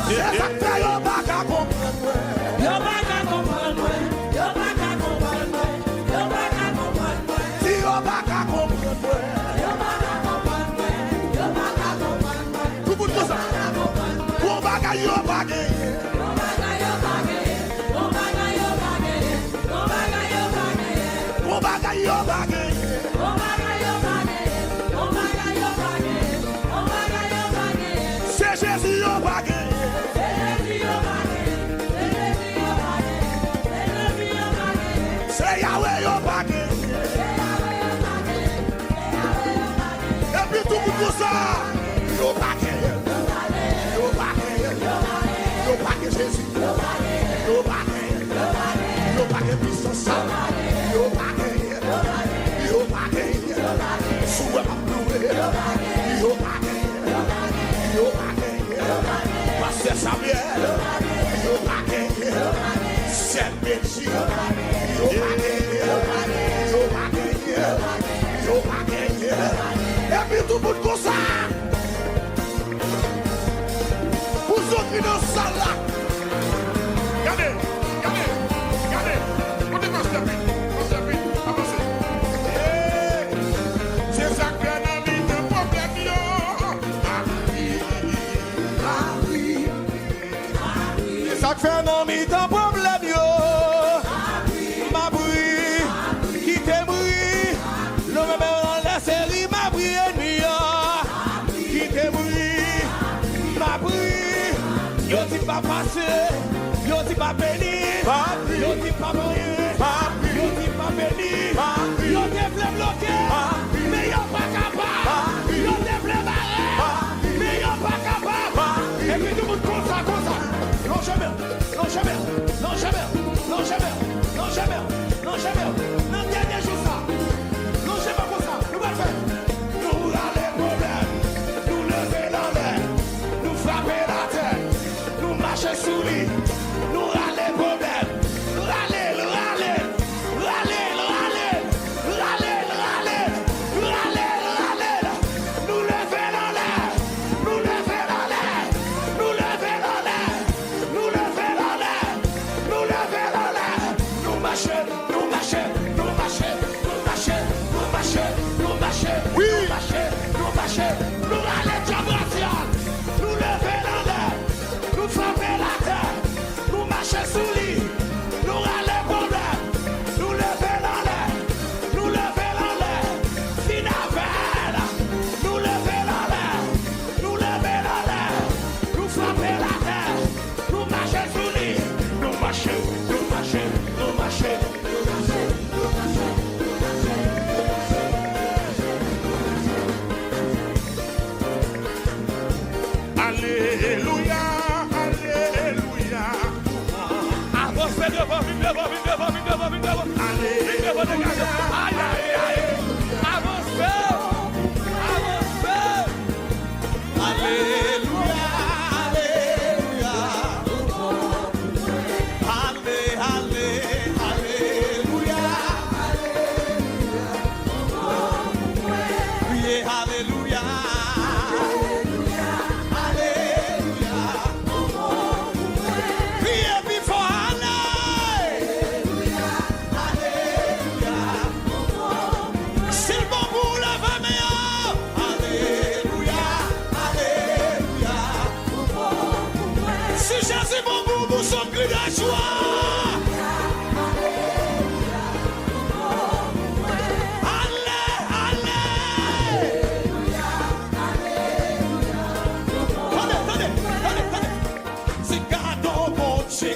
C'est ça que fait yo pas capable. Yo pas capable. Yo pas capable. Yo pas capable. Si yo pas capable. Yo pas capable. Yo pas capable. Tout le monde dit ça. Pour bagaille yo pas gagné. C'est Jésus yo bagay. C'est Yahweh yo bagay. Et puis tout pour ça, yo bagay. Yo bagay. Yo bagay Jésus. Yo bagay. Yo bagay puissance. Yo bagay. Yo bagay. Soué ma ploué. Yo bagay. Yo bagay. Pasteur Samuel. Yo bagay. Saint Béchi. Yo bagay. Yo bagay. Yo bagay. Et puis tout le monde comme ça. Pour ceux qui ne sont là. Regardez. Regardez. Regardez. Regardez Pasteur P. Ça fait non mi ton problème yo. Ma bruit, qui te bruit. L'homme dans la série ma bruit nuit. Qui te bruit, ma bruit. Yo ti pas passer, yo ti pas béni, yo ti pas mourir, yo ti pas béni, yo te vle bloquer, mais yo pas capable, yo te vle barrer, mais yo pas capable. Et puis tout le monde comme ça. Non jamais, non jamais, non jamais, non jamais, non jamais, non jamais. Non dernier jour ça, non jamais comme ça. Nous allons faire, nous allons problème, nous lever dans l'air, nous frapper la tête, nous marcher sous lui, nous râler problème, nous râler, nous râler, nous râler, nous râler, nous râler, nous râler, nous râler, nous râler, nous lever dans l'air, nous lever dans l'air, nous lever dans l'air, nous lever dans l'air, nous lever dans l'air, nous marcher, nous marcher, nous marcher, nous marcher, nous marcher, nous marcher, oui, nous marcher, nous marcher, nous râler Jabratia, nous lever dans l'air, nous frapper la terre, nous marcher sous lui, nous râler problème, nous lever dans l'air, nous lever dans l'air, Finavel, nous lever dans l'air, nous lever dans l'air, nous frapper la terre, nous marcher sous lui, nous marcher, nous marcher, nous marcher, nous marcher, nous marcher. Alléluia, alléluia. Avancez devant, vite devant, vite devant, vite devant, vite devant. Vite devant, dégagez. Aïe, aïe, aïe. Avancez. Avancez. Alléluia, alléluia. Alléluia. Priez alléluia. Alléluia. Priez before alléluia. Alléluia. C'est le bon pour la famille. Alléluia. Alléluia. Si Jésus bon pour vous, son cri de joie.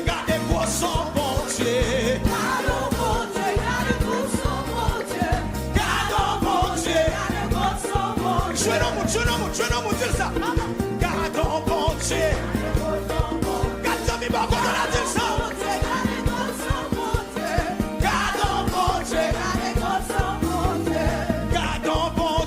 Gardez pour son bon Dieu. Gardons bon Dieu, gardez pour son bon Dieu. Gardons bon Dieu, gardez pour son bon Dieu. Je ne vous dis ça. Gardons bon Dieu. Gardons mi bon Dieu, gardez ça. Gardons bon Dieu, gardez pour son bon Dieu. Gardons bon Dieu, gardez pour son bon Dieu. Gardons bon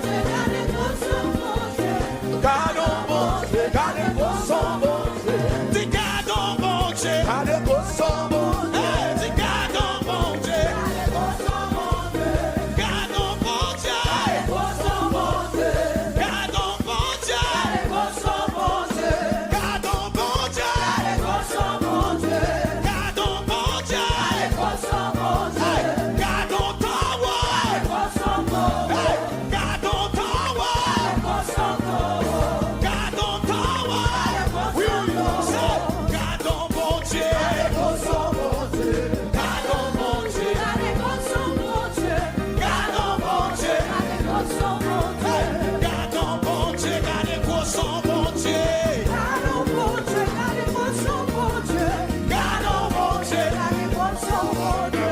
Dieu, gardez pour son bon Dieu. Gardons bon Dieu, gardez pour son bon Dieu. Dis gardons bon Dieu, gardez pour son bon Dieu. Dis gardons bon Dieu, gardez pour son bon Dieu. Gardons bon Dieu, gardez pour son bon Dieu. Gardons bon Dieu, gardez pour son bon Dieu. Gardons bon Dieu, gardez pour son bon Dieu. Gardons bon Dieu, gardez pour son bon Dieu. Gardons ta voix, gardez pour son bon Dieu. Gardons ta voix, gardez pour son bon Dieu. Gardons ta voix, oui, gardons bon Dieu, gardons son bon Dieu. Gardons bon Dieu, gardons son bon Dieu. Gardons bon Dieu, gardons son bon Dieu. Gardons bon Dieu, gardons son bon Dieu. Gardons bon Dieu, gardons son bon Dieu. Gardons bon Dieu, gardons son bon Dieu.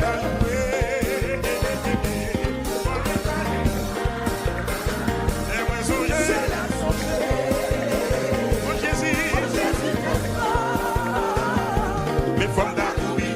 Mais faut d'arriver.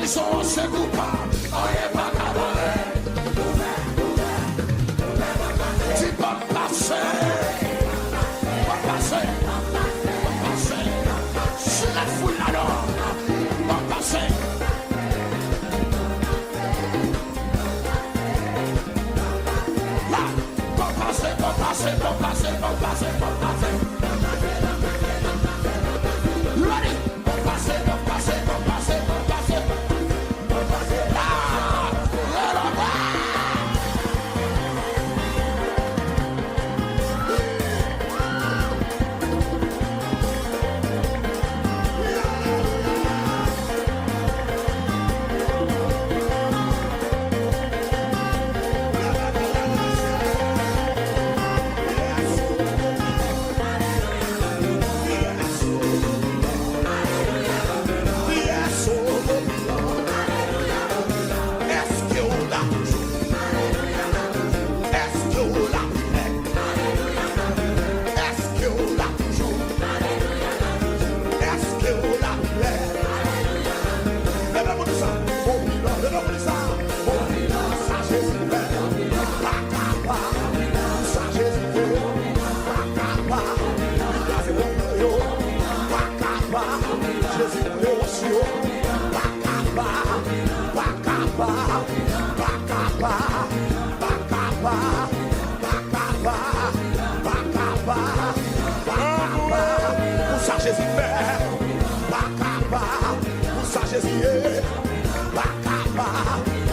prison, c'est coupable. On est pas cabaret. Tu peux passer. Pas passer. Pas passer. Sur la foule là-dedans. Pas passer. Là. Pas passer, pas passer, pas passer, pas passer, pas passer. Ready? Pas passer, pas passer, pas passer, pas passer. Pas passer. Là.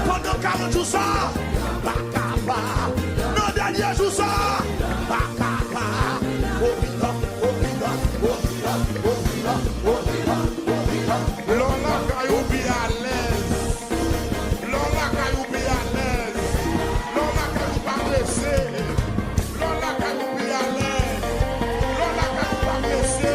Pendant 40 jours ça, non dernier jour ça, Lola Kayou be à l'aise. Lola Kayou be à l'aise. Lola Kayou pas blessé. Lola Kayou be à l'aise. Lola Kayou pas blessé.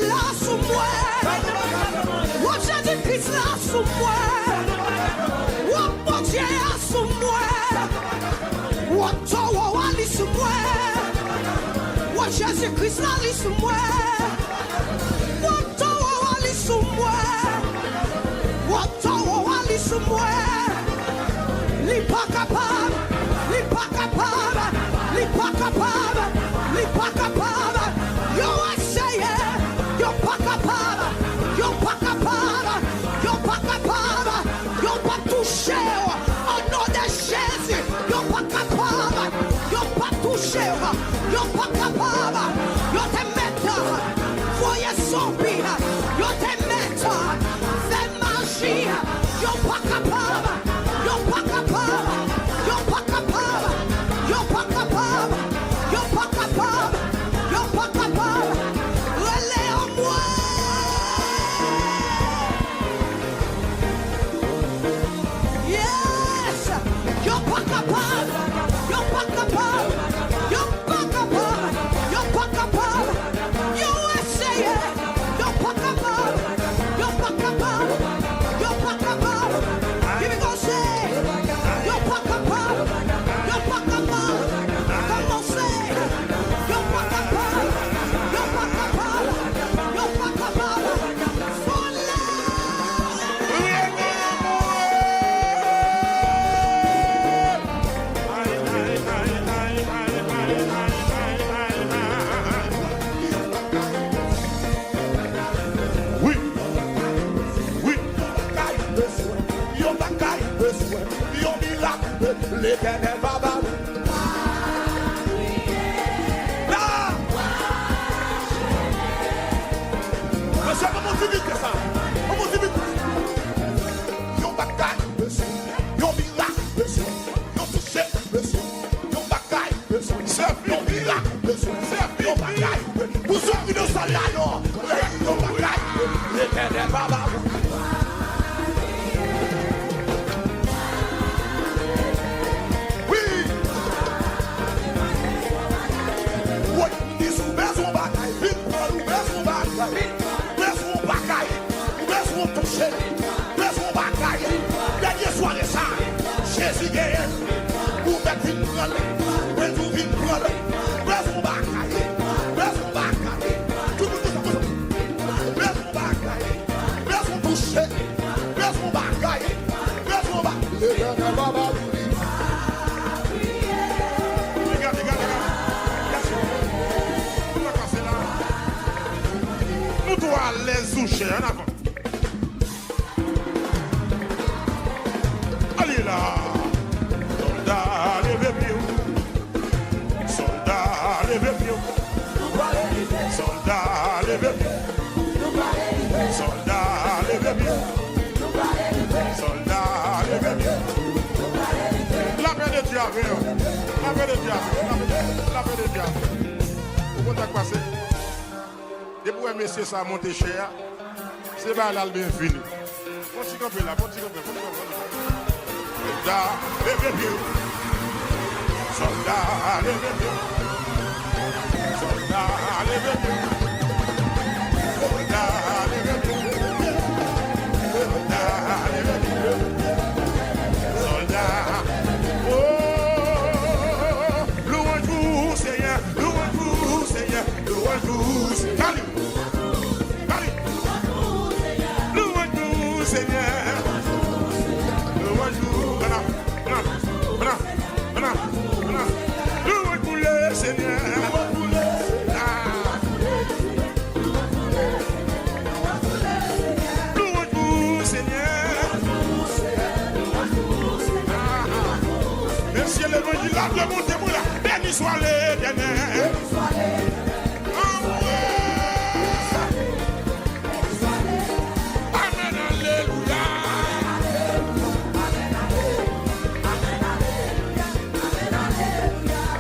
là sous moi. Oh Jésus-Christ là sous moi. Oh mon Dieu là sous moi. Oh toi Ali sous moi. Oh Jésus-Christ là sous moi. Oh toi Ali sous moi. Oh toi Ali sous moi. Li pas capable. Li pas capable. Li pas capable. Li pas capable. Yo essayé. Yo pas capable. Yo pas capable. Yo pas capable. Yo pas touché. Au nom de Jésus. Yo pas capable. Yo pas touché. Yo pas capable. Yo te mettre. Voyez zombie. Yo te mettre. Fais magie. Yo pas capable. Yo pas capable. Yo pas capable. Yo pas capable. Yo pas capable. Yo pas capable. Relais en moi. Yes. Yo pas capable. Yo pas capable. Yo pas capable. Yo pas capable. Yo essayé. Yo pas capable. Yo pas capable. Yo pas capable. Here we go say. Yo pas capable. Yo pas capable. Come on say. Yo pas capable. Yo pas capable. Yo pas capable. For Oui, oui. Yo bagaille besoin, yo miracle, l'éternel va battre. Là! Monsieur, comment tu dis que ça? Comment tu dis que ça? Yo bagaille besoin, yo miracle besoin, yo touché besoin, yo bagaille besoin, yo miracle besoin, yo bagaille besoin. Vous sortez de ça là, yo bagaille, l'éternel va battre. Jésus gagne, vous faites une prendre, vous une prendre, vous bagaille, vous bagaille, tout le monde, vous bagaille, vous toucher, vous bagaille, vous bagaille. Regarde, nous doit les toucher, en avant. Allez là, soldat, levez-vous. Soldat, levez-vous. Soldat, levez-vous. Soldat, levez-vous. Soldat, levez-vous. La paix de Dieu avec vous. La paix de Dieu avec vous. La paix de Dieu avec vous. Vous comptez passer. Depuis que monsieur ça a monté cher, c'est pas là le bien fini. Continue camper là, continue camper. Soldat, levez-vous. Soldat, levez-vous. Soldat, levez-vous. Soldat, levez-vous. Soldat, levez-vous. Soldat. Oh, louange-vous, Seigneur. Louange-vous, Seigneur. Louange-vous, Seigneur. Louange-vous, Seigneur. Le monde est là, béni soit l'Éternel. Amen, alléluia.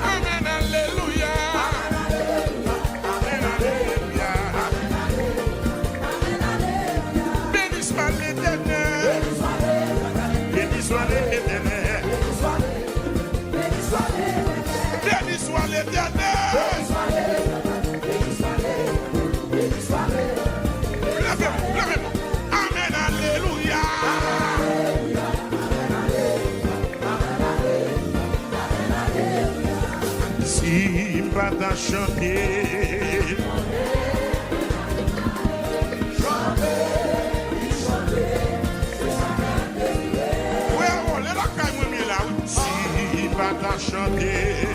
Amen, alléluia. Amen, alléluia. Béni soit l'Éternel. Béni soit l'Éternel. Béni soit l'Éternel. Si pas ta chanter. Si pas ta chanter.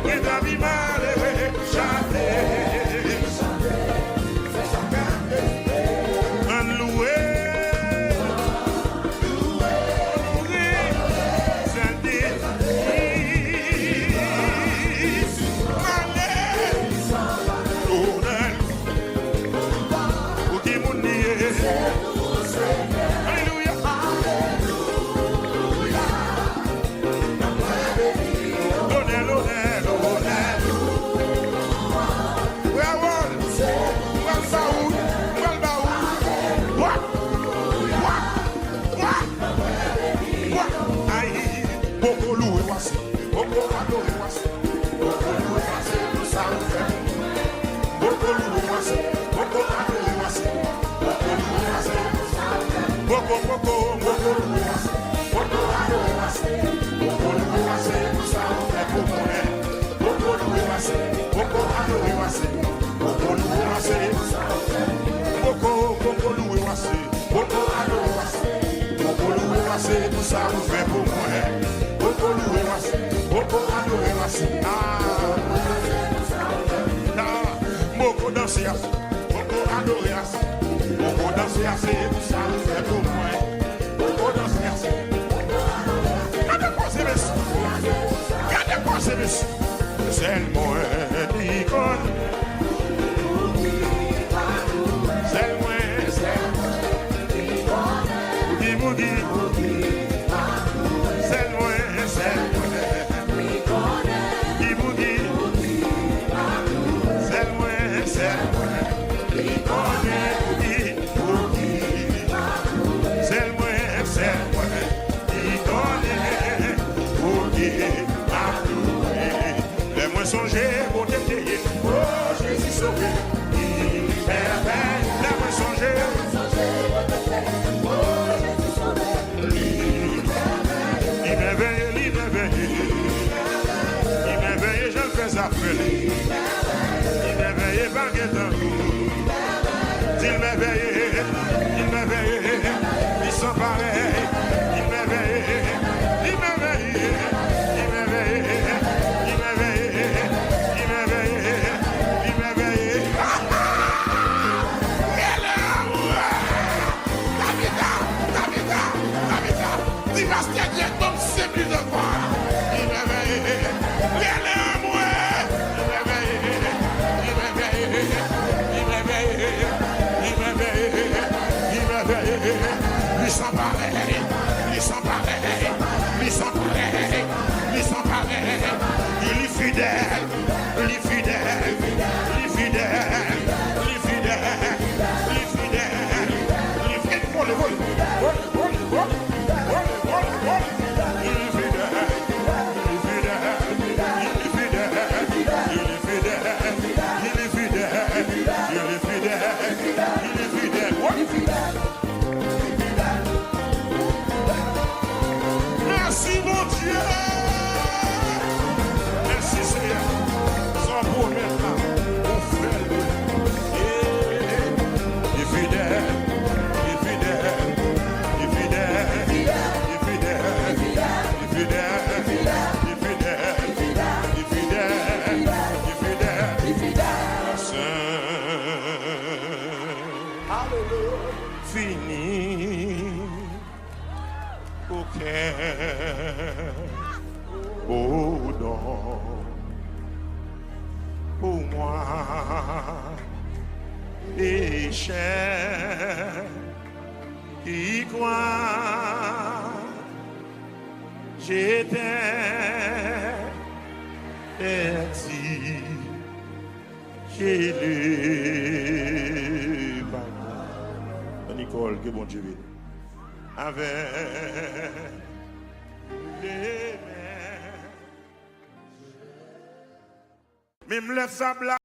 Et ta vie malheureuse chanter. Tout ça vous fait pour moi. Beaucoup loué, beaucoup adoré, beaucoup dansé, beaucoup adoré, beaucoup dansé, tout ça vous fait pour moi. Beaucoup dansé, gardez-moi, c'est le moins d'icône. C'est le moins, songer, pour te payer. Oh, Jésus sauvé, il merveille. Laisse-moi songer. Oh, Jésus sauvé, il merveille. Il merveille, je le fais appeler. Il merveille, baguette en coup. Il merveille, ils sont pareils. Il merveille. Il est fidèle, merci mon Dieu. Merci Seigneur. Sans pour maintenant, on fait le. Il est fidèle. Fini. Ok. Oh non. Pour moi. Péché. Qui croit. J'étais perdu. J'ai le Nicole, que bon Dieu bénisse. Avec les mains. Mais me laisse ça blague.